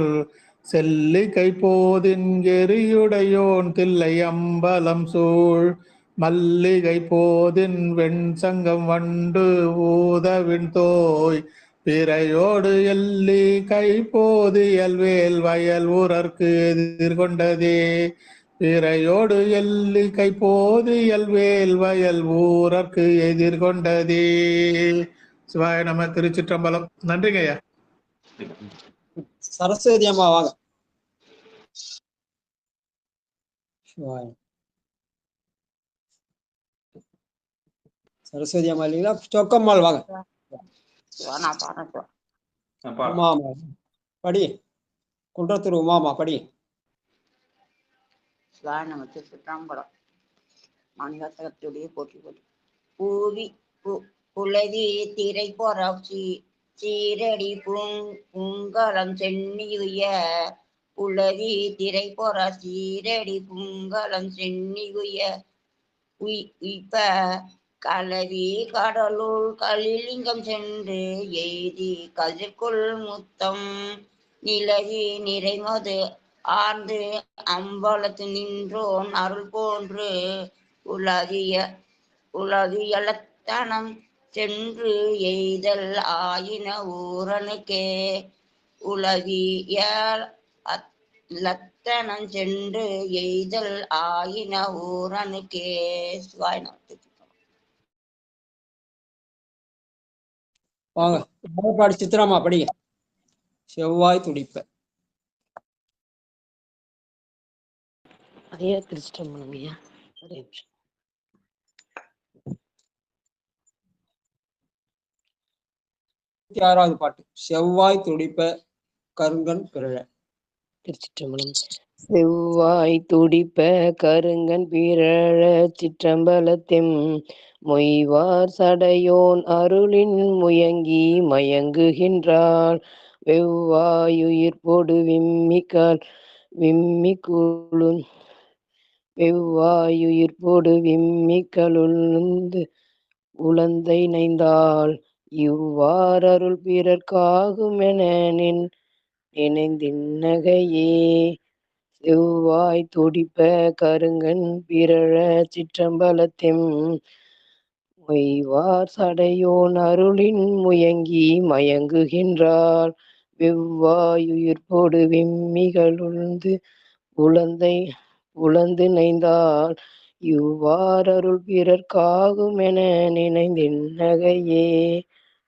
செல்லி கைப்போதின் எரியுடையோன் தில்லை அம்பலம் சூழ் மல்லிகை போதின் வெண்சங்கம் வண்டு ஊதவின் தோய் பிறையோடு எல்லி கைப்போது எல்வேல் வயல் ஊரர்க்கு எதிர்கொண்டதே பிறையோடு எல்லி கைப்போது எல்வேல் வயல் ஊரர்க்கு எதிர்கொண்டதே. சிவாய நம. திருச்சிற்றம்பலம். நன்றிங்க ஐயா. சரஸ்வதி அம்மா வாங்க. சரஸ்வதி அம்மா இல்லைங்களா? சொக்கம்மாள் வாங்க. உமா படி. குன்றத்தூர் உமாமா படி. நமக்கு சிற்றம்பலம். மணிவாசகத்துடைய போற்றி போற்றி. பூவி புலதி திரை பொறச்சி சீரடி பூங்கலம் சென்னியுய உலதி திரை பொற சீரடி பூங்கலம் சென்னியுய உய்ப்ப கலவி கடலுள் கலிலிங்கம் சென்று எய்தி கதிர்கொள் முத்தம் நிலவி நிறைமது ஆர்ந்து அம்பலத்து நின்றோன் அருள் போன்று உலகியலத்தனம் சென்று எய்தல் ஆயின ஊரனுக்கே உலகியலத்தனம் சென்று எய்தல் ஆயின ஊரனுக்கே. வாங்க. பாடி சித்திராமா படிங்க. செவ்வாய் துடிப்ப. ஐயா திருச்சிட்டம்பலம் ஐயா. 6வது பாட்டு. செவ்வாய் துடிப்ப கருங்கன் பிறழ. திருச்சிற்றம்பலம். செவ்வாய் துடிப்ப கருங்கன் பிறழ சிற்றம்பலத்திம் மொய்வார் சடையோன் அருளின் முயங்கி மயங்குகின்றாள் வெவ்வாயுயிர் பொடு விம்மிக்கலுந்து உலந்தை நைந்தாள் இவ்வாறருள் பிறர்க்காகுமென நினைந்தின்னகையே. செவ்வாய் துடிப்ப கருங்கன் பிறழ சிற்றம்பலத்திம் மொய்வார் சடையோன் அருளின் முயங்கி மயங்குகின்றாள் வெவ்வாயுயிர் பொடு விம்மிகளுந்து உலந்து நைந்தாள் இவ்வாறருள் பிறர்க்காகுமென நினைந்தின்னகையே.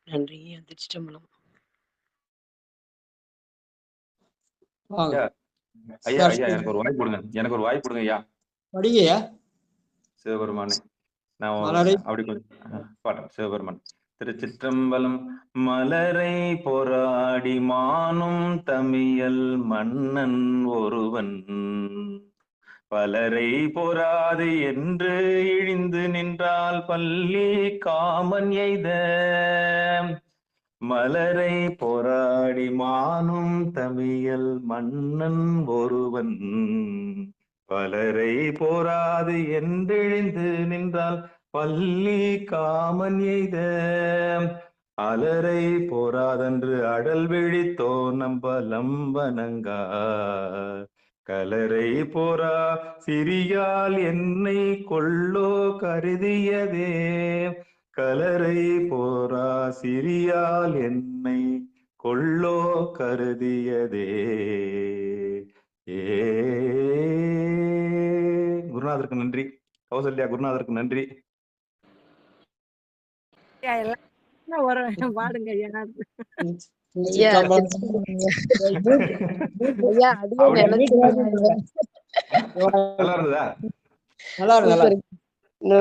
நன்றி. திருச்சிற்றம்பலம். ஐயா ஐயா எனக்கு ஒரு வாய்ப்பு கொடுங்க ஐயா. படிங்கய்யா. சிவபெருமானே நான் அப்படி கொஞ்சம் பாட்டேன். சிவபெருமான். திருச்சிற்றம்பலம். மலரை பொறாடி மானும் தமியல் மன்னன் ஒருவன் பலரை பொறாது என்று இழிந்து நின்றால் பள்ளி காமன் எய்த மலரை பொறாடி மானும் தமியல் மன்னன் ஒருவன் பலரை போராது என்றெழுந்து நின்றால் பள்ளி காமன் எய்த அலரை போராதன்று அடல் விழித்தோ நம்பலம்பனங்கா கலரை போரா சிறியால் என்னை கொள்ளோ கருதியதே கலரை போரா சிறியால் என்னை கொள்ளோ கருதியதே. குருநாதருக்கு நன்றி. கௌசல்யா குருநாதருக்கு நன்றி. பாடுங்க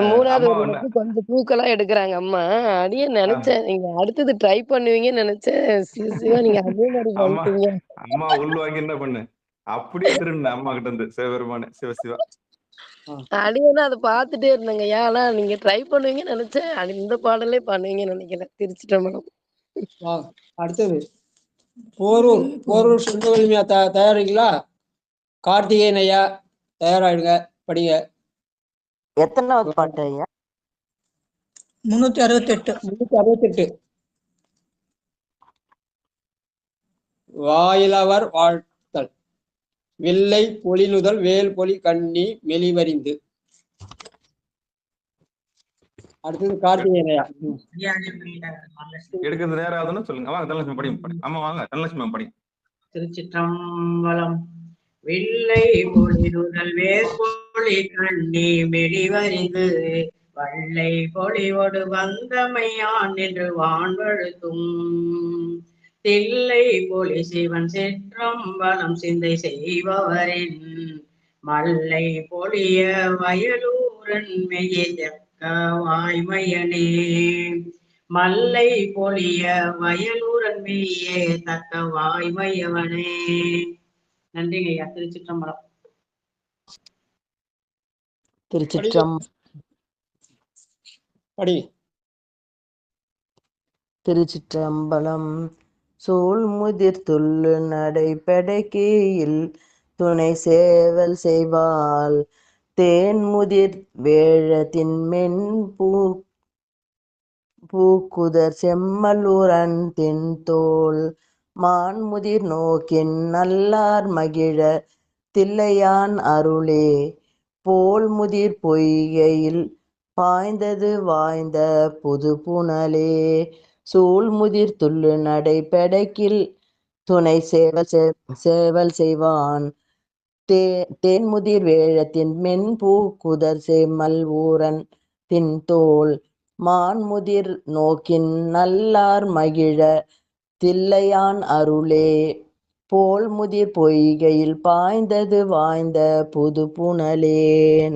மூணாவது கொஞ்சம் தூக்கெல்லாம் எடுக்கிறாங்க அம்மா. அடியே நினைச்சேன் நீங்க அடுத்தது ட்ரை பண்ணுவீங்கன்னு நினைச்சேன். சிவா நீங்க அதே மாதிரி பண்ணிட்டீங்க. அம்மா உள்வாங்கி என்ன பண்ணு அப்படியே திரும்ப அம்மா கிட்ட இருந்து சிவபெருமானே சிவசிவா அடியேன்னா அதை பார்த்துட்டே இருந்தேங்க. ஆனா நீங்க ட்ரை பண்ணுவீங்கன்னு நினைச்சேன். இந்த பாடலே பண்ணுவீங்கன்னு நினைக்கிறேன். திருச்சிற்றம்பலம். அடுத்தது போரூர் சுந்தரவல்லியா தயாரிங்களா? கார்த்திகேயன் ஐயா தயாராயிடுங்க. படிங்க. எத்தனாவது பாட்டு ஐயா? 368. 368. வாயிலவர் வாழ்த்தல். வில்லை பொலினுதல் வேல் பொலி கண்ணி மெலிவறிந்து. அடுத்தது கார்த்திகேயனையா. எடுக்கிறது நேரம் ஆகுதுன்னு சொல்லுங்க. வாங்க தனலட்சுமி படிங்க. ஆமா வாங்க தனலட்சுமி படிங்க. திருச்சிற்றம்பலம். வில்லை பொலினுதல் வேல் பொலி கண்ணி மெலிவறிந்து வல்லை பொலிவொடு வந்தமையான் என்று வான்வழுத்தும் தில்லை பொலி சிவன் சிற்றம்பலம் சிந்தை செய்பவரின் மல்லை பொலிய வயலூரன் மெய்யக்க வாய்மையனே மல்லை பொலிய வயலூரன் மெய்யே தக்க வாய்மையவனே. நன்றிங்க ஐயா. திருச்சிற்றம்பலம். திருச்சிற்றம்பலம். சூழ்முதிர் துள்ளு நடைபெடைக்கையில் துணை சேவல் செய்வாள் தேன்முதிர் வேழத்தின் மென் பூக்குதர் செம்மலூரன் தென்தோள் மான்முதிர் நோக்கின் நல்லார் மகிழ தில்லையான் அருளே போல்முதிர் பொய்கையில் பாய்ந்தது வாய்ந்த புது புனலே சூழ்முதிர் துள்ளு நடைபெடைக்கில் துணை சேவல் செய்வான் தேன்முதிர் வேழத்தின் மென் பூக்குதர் செம்மல் ஊரன் தின்தோள் மான்முதிர் நோக்கின் நல்லார் மகிழ தில்லையான் அருளே போல்முதிர் பொய்கையில் பாய்ந்தது வாய்ந்த புது புனலே.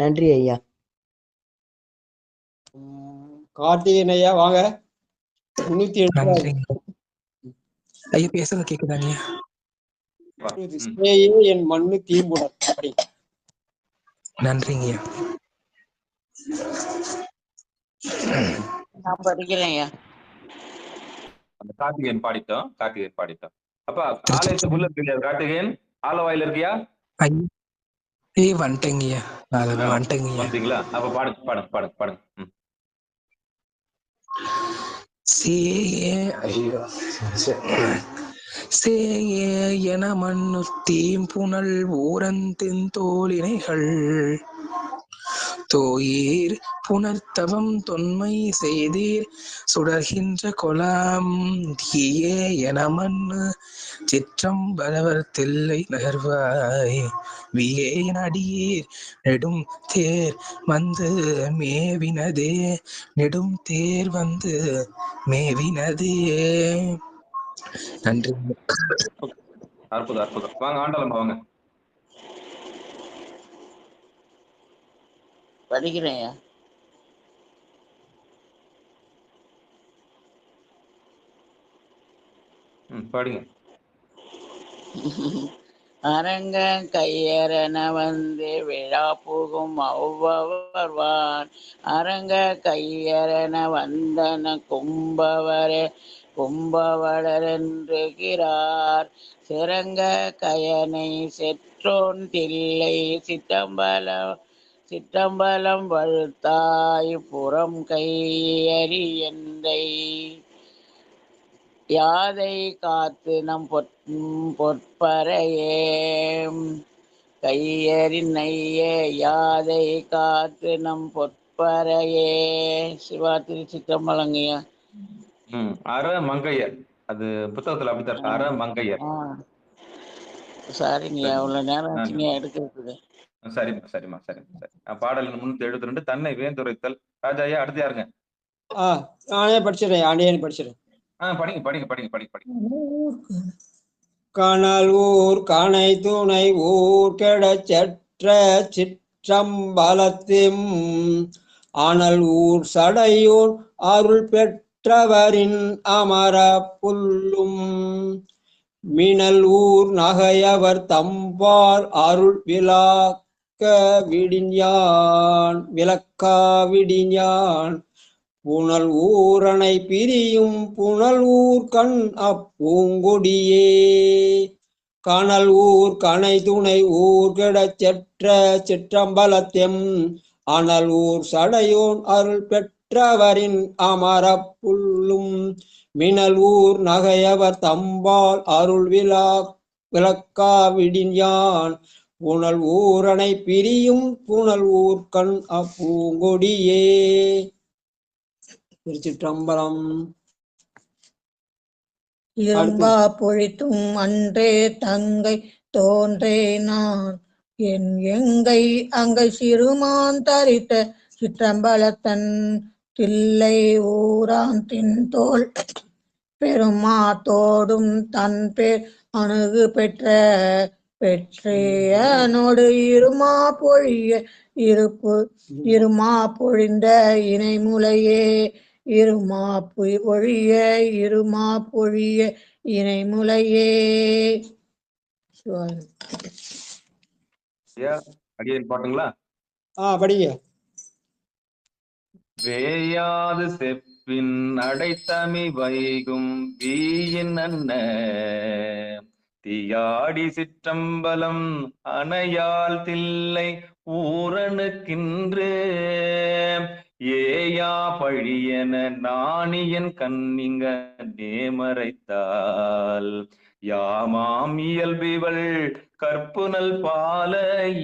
நன்றி ஐயா. கார்த்திகேயனையா வாங்க. 308. ஐயா பேசுறது கேக்குதாங்க? என் மண்ணு தீம்புடன். நன்றிங்க. நான் படிக்கிறேன். அந்த கார்த்திகேயன் பாடிட்டோம். அப்ப ஆலயத்துக்குள்ள இருக்கியா கார்த்திகேயன்? ஆலவாயில இருக்கியா? வந்துட்டேங்கய்யா. வந்துட்டீங்களா? அப்ப பாடுங்க. சேயே என மண்ணு தீம்புணல் ஊரந்தின் தோளினைகள் தோயீர் புனர்த்தவம் தொன்மை செய்தீர் சுடர்கின்ற கொலாம் தீயே என மண்ணு சிற்றம்பலவர் தில்லை நகர்வாய் வியே அடியீர் நெடும் தேர் வந்து மேவினதே நன்றி. அற்புதம். வாங்க ஆண்டாளம்மா வாங்க. படிக்கிறேன். பாடுங்க. அரங்க கையரன வந்து விழா புகும் அவ்வவர்வான் அரங்க கையரன வந்தன கும்பவளரென்றுகிறார் சிறங்க கயனை செற்றோன் தில்லை சிற்றம்பலம் வழுத்தாய் புறம் கையறி எந்தை யாதை காத்து நம் பொற்பறையே கையறி நையே யாதை காத்து நம் பொற்பறையே. சிவா. திருச்சிற்றம்பலங்கய்யா. அற மங்கையர். அது புத்தகத்துல அப்படித்தான். அற மங்கையர். சாரிங்கய்யா, அவ்வளவு நேரம் ஆச்சுங்க எடுக்கிறதுக்கு. சரிம்மா. பாடல் 372 தன்னை வேந்துரைத்தல். ராஜாயா அடுத்து யாருங்க? நானே படிச்சிடறேன். படிங்க. கனல் ஊர் கனை துணை ஊர் கெடச் செற்ற சிற்றம்பலத்திம் அனல் ஊர் சடையோன் அருள் பெற்றவரின் அமர புல்லும் மினல் ஊர் நகையவர் தம்பால் அருள் விளக்கா விடிஞான் புனல் ஊரனை பிரியும் புனல் ஊர் கண் அப்பூங்கொடியே கனல் ஊர் கனை துணை ஊர் கெடச் செற்ற சிற்றம்பலத்தெம் அனல் ஊர் சடையோன் அருள் பெற்ற மற்றவரின் அமரப்புள்ளும் மினல் ஊர் நகையவர் தம்பால் அருள் விளக்கா யான் புனல் ஊரனை பிரியும் புனல் ஊர்கண் அப்பூங்கொடியே. திருச்சிற்றம்பலம். இரும்பா பொழித்தும் அன்றே தங்கை தோன்றே நான் என் எங்கை அங்கை சிறுமான் தரித்த சிற்றம்பலத்தன் தில்லை ஊரான் தின்தோள் பெருமாத்தோடும் தன் பேர் அணுகு பெற்றேனோடு இருமா பொழிந்த இணைமுலையே இருமா பொழிய இணைமுலையே. அடியேன் பாட்டுங்களா? படிங்க. வேயாது செப்பின் அடைத்தமி வைகும் வீயின் அன்ன தீயாடி சிற்றம்பலம் அணையால் தில்லை ஊரனுக்கின்று ஏயா பழியன நாணியன் கண்ணிங்க நேமரைத்தால் யாமாம் இயல்பிவள் கற்புனல் பால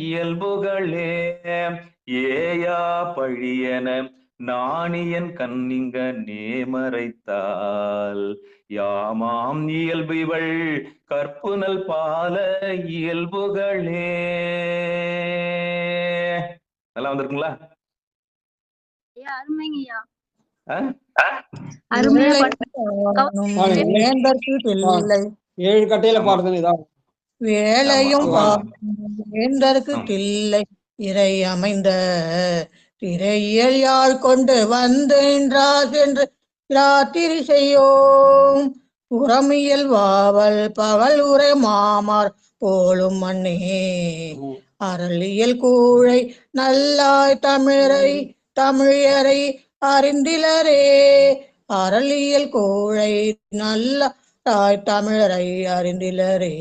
இயல்புகளே ஏயா பழியன நாணியன் கண்ணிங்க நேமரைத்தால் யாமாம் இயல்பிவள் கற்புனல் பால இயல்புகளே. நல்லா வந்திருக்குங்களா? ஏழு கட்டையில பாடுறது வேலையும் வேந்தற்கு தில்லை இறை அமைந்த திரையல் யாழ் கொண்டு வந்தென்றார் என்று ராத்திரி செய்யோம் புறமியல் வாவல் பவல் உரை மாமார் போலும் மண்ணே அறலியல் கூழை நல்லாய் தமிழரை அறிந்திலரே அறலியல் கூழை நல்லாய் தமிழரை அறிந்திலரே.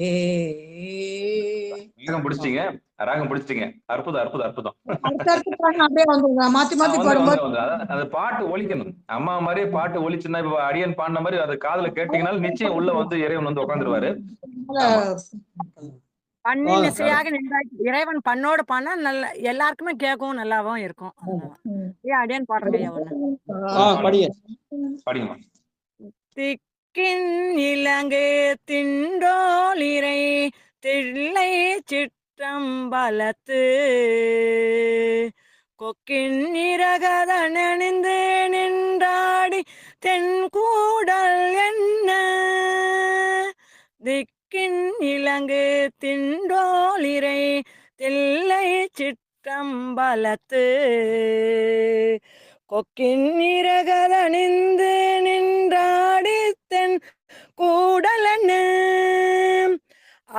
ராகம் பிடிச்சிட்டீங்க. அற்புதம் அற்புதம் அற்புதம். அந்த பாட்டு ஒலிக்கணும். அம்மா மாதிரியே பாட்டு ஒலிச்சுன்னா இப்ப அடியன் பாடின மாதிரி அது காதுல கேட்டீங்கன்னாலும் நிச்சயம் உள்ள வந்து இறைவன் வந்து உட்காந்துருவாரு. இறைவன் பண்ணோடு பாடினா நல்ல எல்லாருக்குமே கேட்கவும் நல்லாவும் இருக்கும். அடியன் பாடுறேன். திக்கின் இலங்கு திண்டோலிரை தில்லை சிற்றம்பலத்து கொக்கின் நிறகதணிந்து நின்றாடி தென்கூடல் என்ன திக்கின் இலங்கு திண்டோலிரை தில்லை சிற்றம்பலத்து கொக்கின் நிறகதணிந்து நின்றாடி தென் கூடல் என்ன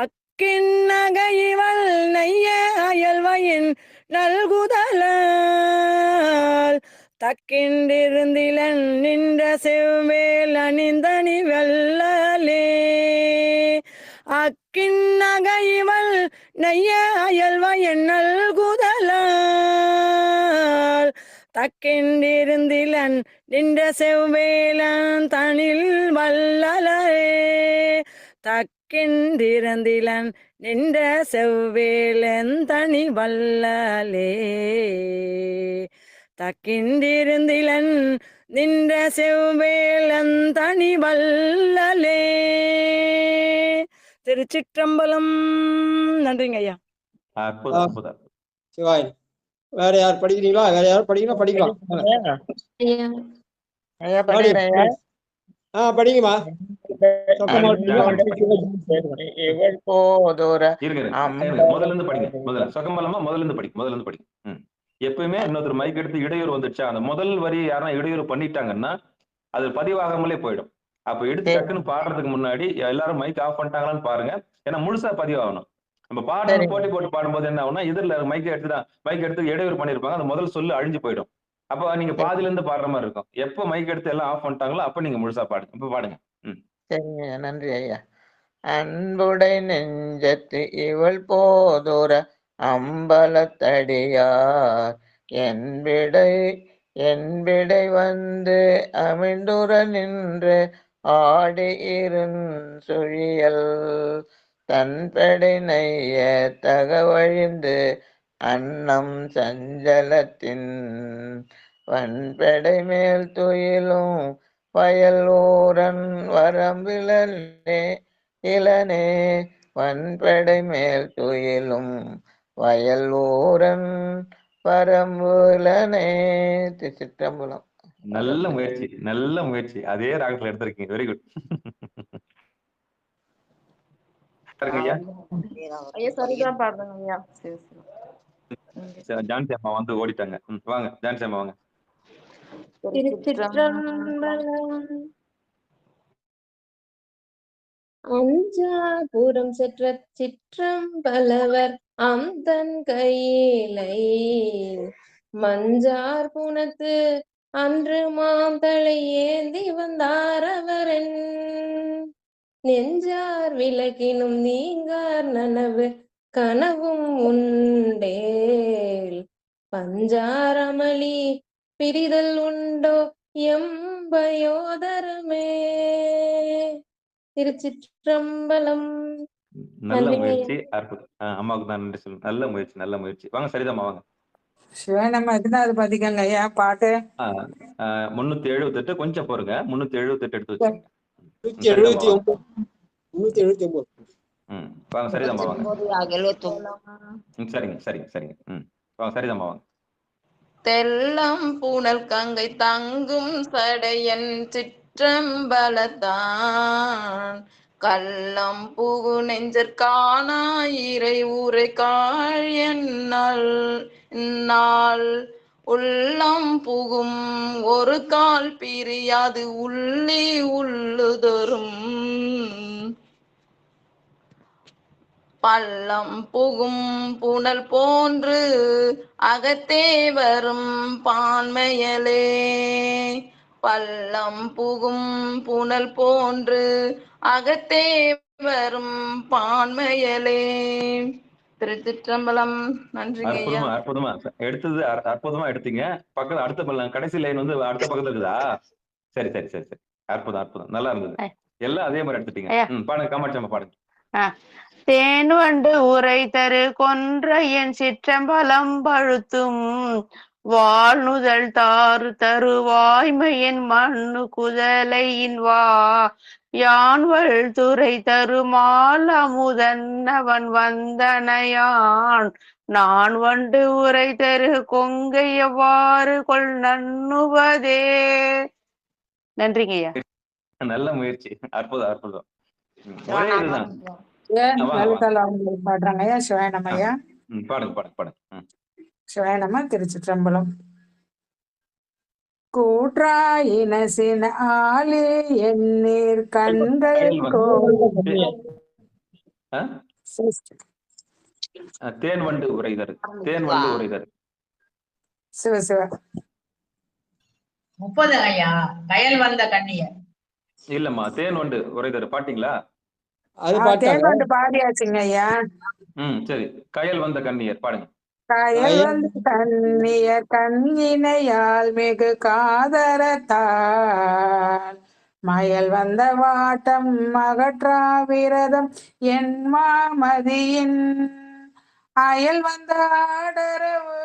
அக்கின் நகைவள் நெய்ய அயல்வையின் நல்குதலால் தக்கின்றிருந்திலன் நின்ற செவ்வேல் அணிந்தனி வெள்ளலே அக்கின் நகைவள் நெய்ய அயல்வையின் நல்குதலால் தக்கின்றிருந்திலன் நின்ற செவ்வேலன் தனில் வல்லலே தக்கின்றிருந்திலன் நின்ற செவ்வேலன் தனி வல்லலே தக்கின்றிருந்திலன் நின்ற செவ்வேலன் தனி வல்லலே. திருச்சிற்றம்பலம். நன்றிங்க ஐயா. சிவாய். வேற யார் படிக்கிறீங்களா? வேற யாரும் படிக்கலாம் படிங்கம்மா. முதல்ல இருந்து படிங்க. எப்பயுமே இன்னொருத்தர் மைக் எடுத்து இடையூறு வந்துடுச்சா அந்த முதல் வரி யாரா இடையூறு பண்ணிட்டாங்கன்னா அது பதிவாகாமலே போயிடும். அப்ப எடுத்து டக்குன்னு பாடுறதுக்கு முன்னாடி எல்லாரும் மைக் ஆஃப் பண்ணிட்டாங்களான்னு பாருங்க. ஏன்னா முழுசா பதிவாகணும். நம்ம பாடணும் போட்டி போட்டு பாடும்போது என்ன ஆகும்னா இதுல மைக் எடுத்து இடையூறு பண்ணிருப்பாங்க. அந்த முதல் சொல்லு அழிஞ்சு போயிடும். அப்ப நீங்க பாதில இருந்து பாடுற மாதிரி இருக்கும். எப்ப மைக் எடுத்து எல்லாம் ஆஃப் பண்ணிட்டாங்களோ அப்ப நீங்க முழுசா பாடுங்க. இப்ப பாடுங்க. சரிங்க, நன்றி ஐயா. அன்புடை நெஞ்சத்து இவள் போதோர அம்பலத்தடியார் என்பிடை வந்து அமிழ்ந்துற நின்று ஆடி இருஞ்சொழியல் தன்படை நைய தகவழிந்து அன்னம் சஞ்சலத்தின் வன்படை மேல் துயிலும் வயல் ஊரன் வரம்பிலனே இளனே வன்படை மேல் துயிலும் வயல் ஊரன் வரம்புலனே. திருச்சிற்றம்பலம். நல்ல முயற்சி, நல்ல முயற்சி. அதே ராகத்துல எடுத்திருக்கீங்க. Very good. ஐயா ஐயா சரிதான் பாடுறேங்க ஐயா. ஜான்சி அம்மா வந்து ஓடிட்டாங்க. வாங்க ஜான்சி அம்மா வாங்க. திருச்சிற்றம்பலம். அஞ்சாபுரம் செற்ற சிற்றம்பலவர் அம்தன் கையிலை மஞ்சார் புனத்து அன்று மாந்தளை ஏந்தி வந்தாரவரன் நெஞ்சார் விளக்கினும் நீங்கார் நனவு கனவும் உண்டேல் பஞ்சாரமளி பிரிதல் உண்டோ எம்பயோதரமே. திருச்சிற்றம்பலம். நல்ல முயற்சி. அற்புதம். அம்மாவுக்கு தான் நன்றி சொல்லணும். நல்ல முயற்சி, நல்ல முயற்சி. வாங்க சரிதாம்மா வாங்க. சிவனம்மா எத்தனாவது பதிக்கங்க ஐயா பாட்டு? 378 கொஞ்சம் போருங்க. 378 எடுத்து வச்சுங்க. 379. வாங்க சரிதாம்மா வாங்க. 79. சரிங்க சரிங்க சரிங்க. வாங்க சரிதாம்மா வாங்க. தெல்லம் பூனல் கங்கை தங்கும் சடையன் சிற்றம்பலத்தான் கள்ளம் புகு நெஞ்சற்கானா இறை ஊரை காழ் என்னால் உள்ளம் புகும் ஒரு கால் பிரியாது உள்ளி உள்ளுதொரும் பள்ளம் புகும் புனல் போன்று அகத்தே வரும் பான்மையலே பள்ளம் புகும் புனல் போன்று அகத்தே வரும் பான்மையலே. திருச்சிற்றம்பலம். நன்றிங்க ஐயா. அற்புதமா எடுத்தது அற்புதமா எடுத்தீங்க. பக்கத்துல அடுத்த கடைசி லைன் வந்து அடுத்த பக்கத்துல இருக்குதா? சரி சரி சரி சரி. அற்புதம் அற்புதம். நல்லா இருந்தது. எல்லாம் அதே மாதிரி எடுத்துட்டீங்க. பாடுங்க காமாட்சி அம்மா பாடுங்க. தேன் வண்டு உரை தரு கொன்ற என் சிற்றம்பலம் பழுத்தும் வாழ்நுதல் தாறு தரு வாய்மையின் மண்ணு குதலையின் வா யான்வள் துறை தருமால் அமுதன்னவன் வந்தனையான் நான் வண்டு உரை தரு கொங்கை எவ்வாறு கொள் நன்னுவதே. நன்றிங்கய்யா. நல்ல முயற்சி. அற்புதம் அற்புதம். ஒரே இதுதான். பாடுறாங்க ஐயா. சிவாயனம் ஐயா. பாடுங்க பாடுங்க பாடுங்க. சிவாயனமா. திருச்சிற்றம்பலம். கூற்றாயின சின ஆளே எண்ணீர் கண்கள் தேன் வண்டு உரைதரு. தேன் வண்டு உரைதரு. சிவ சிவ. 30 ஐயா. கயல் வந்த கண்ணியர். இல்லம்மா தேன் வண்டு உரைதரு பாட்டீங்களா? தேன் வண்டு பாடியாச்சுங்க ஐயா. சரி. கயல் வந்த கண்ணியர் பாடுங்க. கயல் வந்த கண்ணியர் கண்ணினையால் மிகு காதரத்தால் மயல் வந்த வாட்டம் அகற்றா விரதம் என் மாமதியின் அயல் வந்த ஆடரவு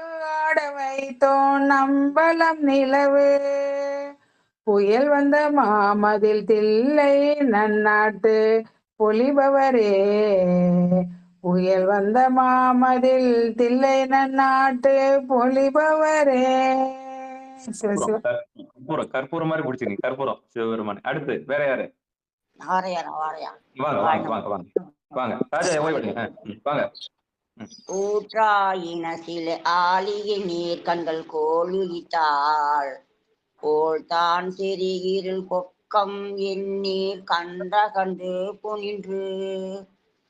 ஆடவை தோன் நம்பலம் நிலவு புயல் வந்த மாமதில் தில்லை நன்னாட்டு பொலிபவரே புயல் வந்த மாமதில் தில்லை நன்னாட்டு பொலிபவரே. கற்பூரம் மாதிரி பிடிச்சிருக்கீங்க. கற்பூரம் சிவபெருமான். அடுத்து வேற யாரு? வாங்க வாங்க வாங்க வாங்க வாங்க. ராஜா ஓய்வெடுங்க. வாங்க. ஊற்றாயின சில ஆலிய நீர் கண்கள் கோளுகித்தாள் கோள் தான் செறிகிரில் கொக்கம் எண்ணீர் கண்ட கண்டு புனின்று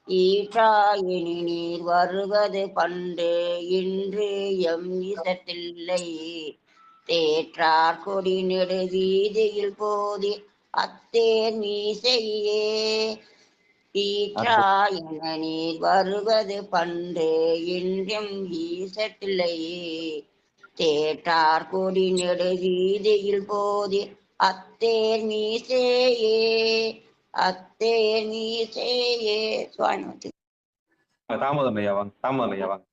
ஈற்றாயினி நீர் வருவது பண்டு இன்று எம் இசத்தில்லை தேற்றார் கொடி நெடு வீதியில் போதி அத்தேர் மீசையே ஈற்றாயின நீர் வருவது பண்டு இன்றும் ஈசத்தில்லை தேற்றார் கொடி நெடு வீதியில் போதி அத்தேர் மீசேயே அத்தேர் மீசேயே. சுவாமி தாமதம் ஐயா வாங்க, தாமதம் ஐயா வாங்க.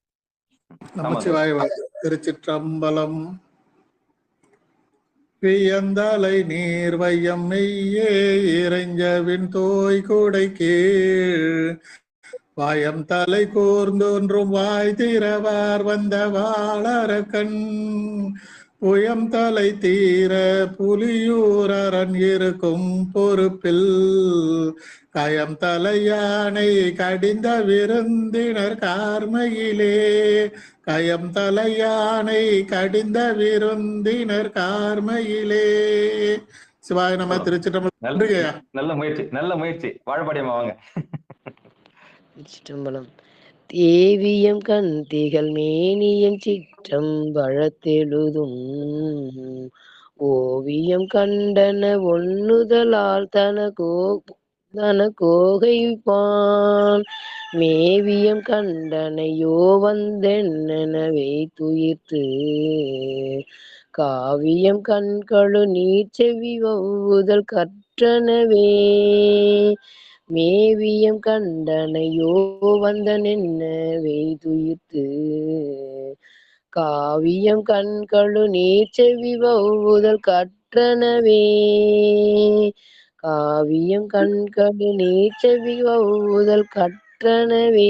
நமச்சிவாய வாழ்க. திருச்சிற்றம்பலம். பியந்தலை நீர் வையம் மெய்யே இறைஞ்சவின் தோய் கூடை கீழ் வாயம் தலை கூர்ந்தோன்றும் வாய் திறவார் வந்த வாழறக்கண் புயம் தலை தீர புலியூரன் இருக்கும் பொறுப்பில் கயம் தலையானை கடிந்த விருந்தினர் கார்மையிலே கயம் தலையானை கடிந்த விருந்தினர் கார்மையிலே. சிவாய நம. திருச்சிற்றம்பலம். நல்ல முயற்சி, நல்ல முயற்சி. வாழப்பாடியம்மா வாங்க. திருச்சிற்றம்பலம். தேவியம் கந்திகள் மேனியம் சிற்றம் வழத்தெழுதும் ஓவியம் கண்டன ஒண்ணுதலால் தன கோகைப்பான் மேவியம் கண்டனையோ வந்தென்னவே துயிர்த்து காவியம் கண்களு நீர் செவி வவ்வுதல் கற்றனவே மேவியம் கண்டனையோ வந்தனென்னவே துயிர்த்து காவியம் கண்களு நீர் செவி வவ்வுதல் கற்றனவே காவியம் கண்களு நீர் செவி வவ்வுதல் கற்றனவே.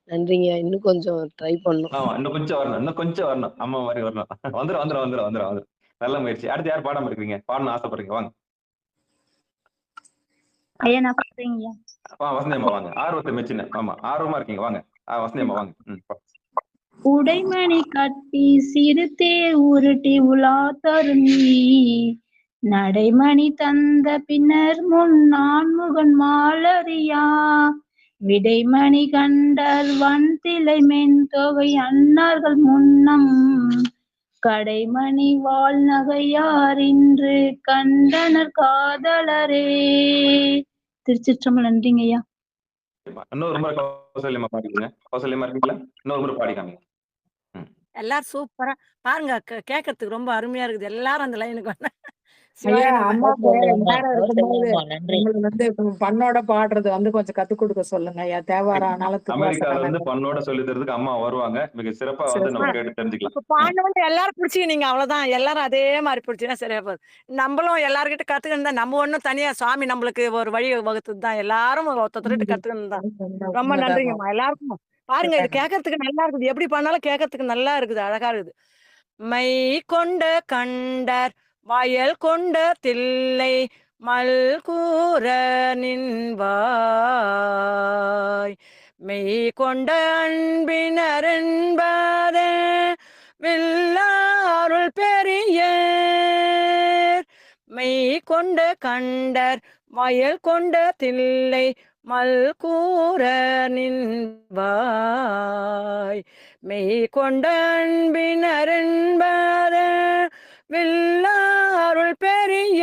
நன்றிங்க. இன்னும் கொஞ்சம் ட்ரை பண்ணும். ஆமா, இன்னும் கொஞ்சம் வரணும், இன்னும் கொஞ்சம் வரணும். அம்மா மாதிரி வரணும். வந்துடும். நல்ல முயற்சி. அடுத்து யார் பாடாம இருக்கீங்க? பாடணும் ஆசைப்படுறீங்க? வாங்க ஐயா. நான் பாடுறீங்க. வசந்தியம்மா வாங்க. ஆர்வத்தை மெச்சின. ஆமா, ஆர்வமா இருக்கீங்க. வாங்க வசந்தியம்மா வாங்க. உடைமணி கட்டி சிறுத்தே உருட்டி உலா தருமி நடைமணி தந்த பின்னர் முன் நான்முகன் மாலரியா விடைமணி கண்டர் வன்திலை மென் தொகை அன்னார்கள் முன்னம் கடைமணி வாழ் நகையார் இன்று கண்டனர் காதலரே. திருச்சிற்றம்பலம். நன்றிங்க ஐயா. இன்னொரு முறை கௌசல்யமா பாடிக்கங்க. கௌசல்யமா இருக்கீங்களா? இன்னொரு முறை பாடிக்காமீங்க. எல்லாரும் சூப்பரா பாருங்க. கேட்கறதுக்கு ரொம்ப அருமையா இருக்குது. எல்லாரும் அந்த லைனுக்கு வந்து ஐயா, அம்மாவுக்கு நேரம் இருக்கும்போது உங்களை பண்ணோட பாடுறது கொஞ்சம் கத்துக் கொடுக்க சொல்லுங்க ஐயா. தேவாரம் அமெரிக்கால இருந்து பண்ணோட சொல்லி தரதுக்கு அம்மா வருவாங்க. மிக சிறப்பா நம்ம கேட்டு தெரிஞ்சுக்கலாம். பாண்டவன் எல்லாரும் பிடிச்சிக்கினீங்க. அவ்வளவுதான். எல்லாரும் அதே மாதிரி பிடிச்சினா சரியா போகுது. நம்மளும் எல்லாருக்கிட்ட கத்துக்கணும் தான். நம்ம ஒண்ணும் தனியா சுவாமி நம்மளுக்கு ஒரு வழி வகுத்தது தான். எல்லாரும் ஒருத்தர்கிட்ட கத்துக்கணும் தான். ரொம்ப நன்றிங்கம்மா எல்லாருக்கும். பாருங்க, இது கேட்கறதுக்கு நல்லா இருக்குது. எப்படி பண்ணாலும் கேட்கறதுக்கு நல்லா இருக்குது, அழகா இருக்குது. மை கொண்ட கண்டர் வயல் கொண்ட தில்லை மல்கூர நின்வாய் மெய் கொண்ட அன்பினரென்பத வில்லாருள் பெரிய மெய் கொண்ட கண்டர் வயல் கொண்ட தில்லை மல்கூர நின்வாய் மெய் கொண்ட அன்பினரென்பத வில்லாருள் பெரிய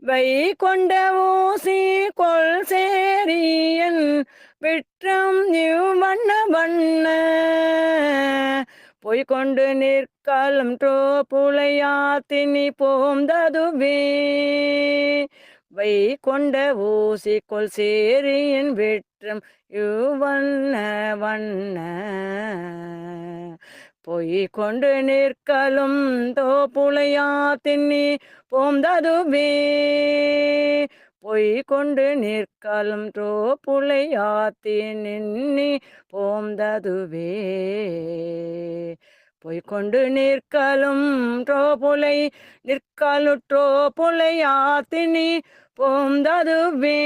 வை கொண்ட ஊசி கொள் சேரியன் விற்றம் வண்ண வண்ண பொய்கொண்டு நிற்காலம் புலையாத்தினி போந்ததுவே வை கொண்ட ஊசி கொள் சேரியன் விற்றம் வண்ண வண்ண பொய் கொண்டு நிற்கலும் தோப்புலையா தின்னி போந்ததுவே பொய் கொண்டு நிற்கலும் தோப்புலையாத்தி நின்னி போந்ததுவே பொய் கொண்டு நிற்கலும் தோப்புலை நிற்கலுற்றோ புலையாத்தினி போந்ததுவே.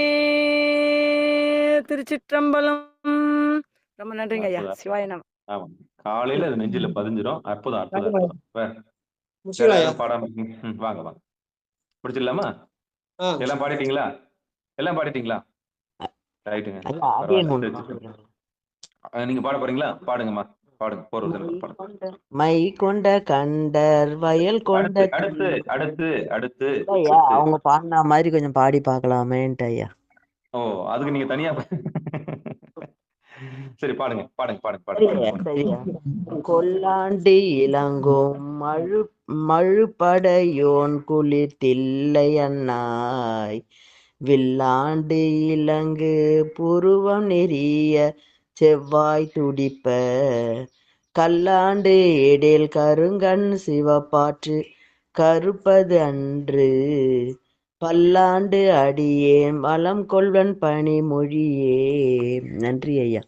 திருச்சிற்றம்பலம். ரொம்ப நன்றிங்க ஐயா. சிவாய நம. காலையில அது நெஞ்சில பதிஞ்சிரும். அற்புதம், அற்புதம். பாடாம வாங்க வாங்க பிடிச்சிடலாமா? எல்லாம் பாடிட்டீங்களா? எல்லாம் பாடிட்டீங்களா? ரைட்டுங்க. நீங்க பாட போறீங்களா? பாடுங்கம்மா, பாடுங்க. போறது மை கொண்ட கண்டர் வயல் கொண்ட அடுத்து அடுத்து அடுத்து அவங்க பாடின மாதிரி கொஞ்சம் பாடி பார்க்கலாமேன்ட்டு ஐயா. ஓ, அதுக்கு நீங்க தனியா சரி பாடுங்க பாடுங்க பாடுங்க சரியா பாடுங்க. சரியா. கொல்லாண்டி இளங்கும் மழுப்படையோன் குளிர் தில்லை அண்ணாய் வில்லாண்டு இலங்கு புருவம் நெறிய செவ்வாய் துடிப்ப கல்லாண்டு எடேல் கருங்கண் சிவப்பாற்று கருப்பது அன்று பல்லாண்டு அடியேன் வளம் கொள்வன் பணிமொழியே. நன்றி ஐயா.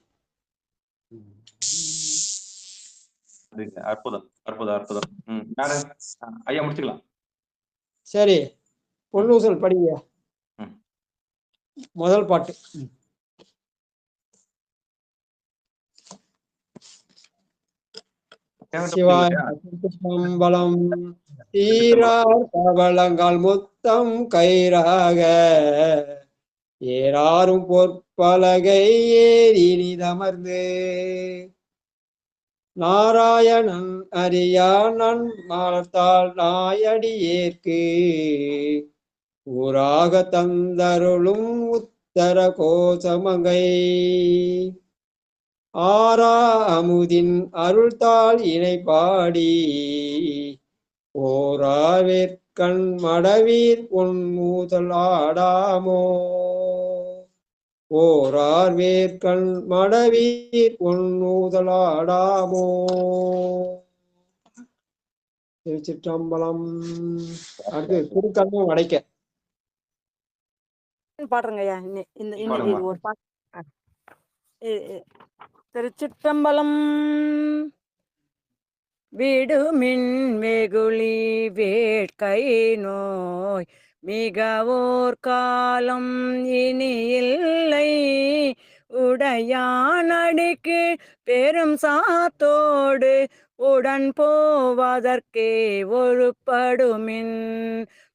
அற்புதம் அற்புதம் அற்புதம். யாரு ஐயா முடிச்சுக்கலாம். சரி, பொன்னூசல் படிங்க. முதல் பாட்டு. சிவாய சம்பளம் சீரார் பவளங்கால் முத்தம் கயிறாக ஏறாரும் பொற்பலகை ஏறினிதமர்ந்து நாராயணன் அறியா நன் மலர்த்தாள் நாயடி ஏற்கு ஊராக தந்தருளும் உத்தர கோசமங்கை ஆரா அமுதின் அருள்தாள் இணை பாடி ஓராவேற்கண் மடவீர் பொன்மூதல் ஆடாமோ ஓரார் வேர்கண் மடவீர் பொன்னூதல் ஆடாமோ. திருச்சிற்றம்பலம். அடுத்து திருக்கண்ணம் அடைக்க பாடுறேங்க ஐயா. இன்னைக்கு இது ஒரு பாட்டு. திருச்சிற்றம்பலம். விடுமின் வெகுளி வேட்கை நோய் மிகவோர் காலம் இனி இல்லை உடையானடிக்கு பெரும் சாத்தோடு உடன் போவதற்கே ஒருபடுமின்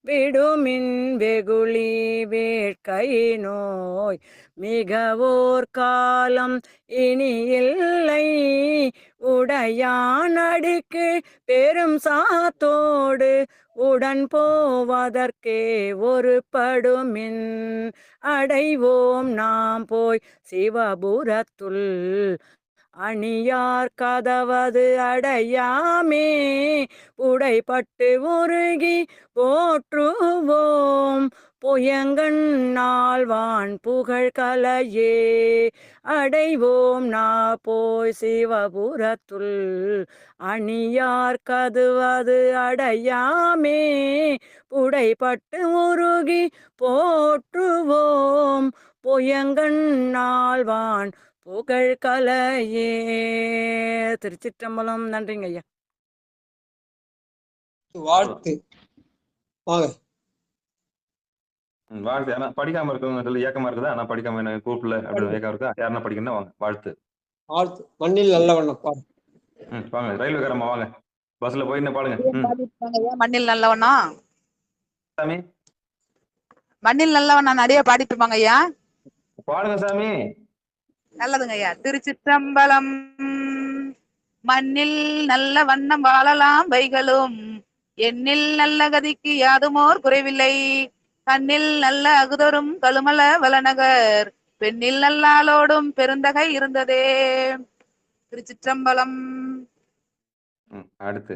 விடுமின் வெகுளி வேட்கை நோய் மிகவோர் காலம் இனி இல்லை உடையானடிக்கு பெரும் சாத்தோடு உடன் போவதற்கே ஒருபடுமின் அடைவோம் நாம் போய் சிவபுரத்துள் அணியார் கதவது அடையாமே உடைப்பட்டு உருகி போற்றுவோம் புயங்கண்ணாழ்வான் புகழ் கலையே அடைவோம் நா போய் சிவபுரத்துள் அணியார் கதவது அடையாமே உடைப்பட்டு உருகி போற்றுவோம் புயங்கண்ணாழ்வான் புகழ் கலையே. திருச்சிற்றம்பலம். நன்றிங்க ஐயா. வாழ்த்து. வாழ்த்து. ஆனா படிக்காம இருக்கவங்க ஏக்கமா இருக்குதா? ஆனா படிக்காம எனக்கு கூப்பிடல அப்படின்னு ஏக்கம் இருக்கா? யாருன்னா படிக்கணும் வாங்க. வாழ்த்து. வாழ்த்து. மண்ணில் நல்லவண்ணம் வாங்க. ரயில்வேக்காரம்மா வாங்க. பஸ்ல போய் என்ன பாடுங்க. மண்ணில் நல்லவனா சாமி மண்ணில் நல்லவனா நடிகை பாடிட்டு இருப்பாங்க ஐயா. பாடுங்க சாமி. நல்லதுங்க ஐயா. திருச்சிற்றம்பலம். மண்ணில் நல்ல வண்ணம் வாழலாம் வைகளும் எண்ணில் நல்ல கதிக்கு யாதுமோர் குறைவில்லை கண்ணில் நல்ல அகுதரும் கழுமல வளநகர் பெண்ணில் நல்லாளோடும் பெருந்தகை இருந்ததே. திருச்சிற்றம்பலம். அடுத்து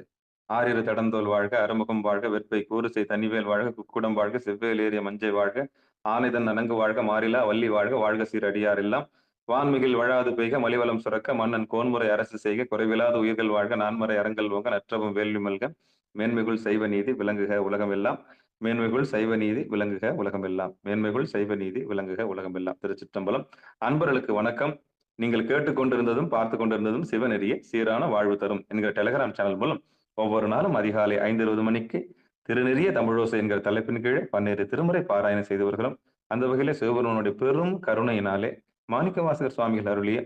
ஆறிரு தடந்தோல் வாழ்க அறுமுகம் வாழ்க வெற்பை கூறுசை தனிவேல் வாழ்க குக்குடம் வாழ்க செவ்வேல் ஏறிய மஞ்சை வாழ்க ஆனைதன் நனங்கு வாழ்க மாறிலா வள்ளி வாழ்க வாழ்க சீரடியார் எல்லாம் வான்மிகில் வழாது பெய்க மலிவளம் சுரக்க மன்னன் கோன்முறை அரசு செய்க குறைவில்லாத உயிர்கள் வாழ்க நான்மறை அரங்கல் ஓங்க நற்றவும் வேள்வி மல்க மேன்மைகுள் சைவ நீதி விளங்குக உலகம் எல்லாம் மேன்மைகுள் சைவ நீதி விளங்குக உலகம் எல்லாம் மேன்மைகுள் சைவ நீதி விளங்குக உலகம் எல்லாம். திருச்சிற்றம்பலம். அன்பர்களுக்கு வணக்கம். நீங்கள் கேட்டுக்கொண்டிருந்ததும் பார்த்து கொண்டிருந்ததும் சிவநெறிய சீரான வாழ்வு தரும் என்கிற டெலிகிராம் சேனல் மூலம் ஒவ்வொரு நாளும் அதிகாலை 5:20 மணிக்கு திருநெறிய தமிழோசை என்கிற தலைப்பின் கீழே 12 திருமுறை பாராயணம் செய்து வருகிறோம். அந்த வகையில சிவபெருமானுடைய பெரும் கருணையினாலே மாணிக்கவாசகர் சுவாமிகள் அருளிய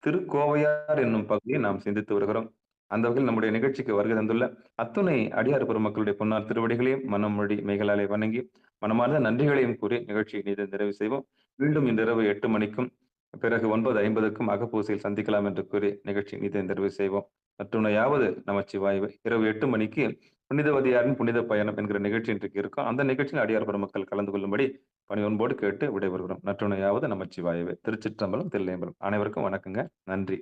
திருக்கோவையார் என்னும் பகுதியை நாம் சிந்தித்து வருகிறோம். அந்த வகையில் நம்முடைய நிகழ்ச்சிக்கு வருகை தந்துள்ள அத்துணை அடியார் பெருமக்களுடைய பொன்னார் திருவடிகளையும் மனம் மொழி மேகலாலே வணங்கி மனமார்ந்த நன்றிகளையும் கூறி நிகழ்ச்சியை நீதி நிறைவு செய்வோம். மீண்டும் இன்றிரவு 8 மணிக்கும் பிறகு 9:50க்கும் அகப்பூசையில் சந்திக்கலாம் என்று கூறி நிகழ்ச்சி நீதி நிறைவு செய்வோம். நற்றுணையாவது நமச்சிவாயவே. இரவு 8 மணிக்கு புனிதவதியாரின் புனித பயணம் என்கிற நிகழ்ச்சி இன்றைக்கு இருக்கும். அந்த நிகழ்ச்சியில் அடியார் பெருமக்கள் கலந்து கொள்ளும்படி பணிவன்போடு கேட்டு விடைபெறுகிறோம். நற்றுணையாவது நமச்சிவாயவே. திருச்சிற்றம்பலம், தில்லையம்பலம். அனைவருக்கும் வணக்கங்க. நன்றி.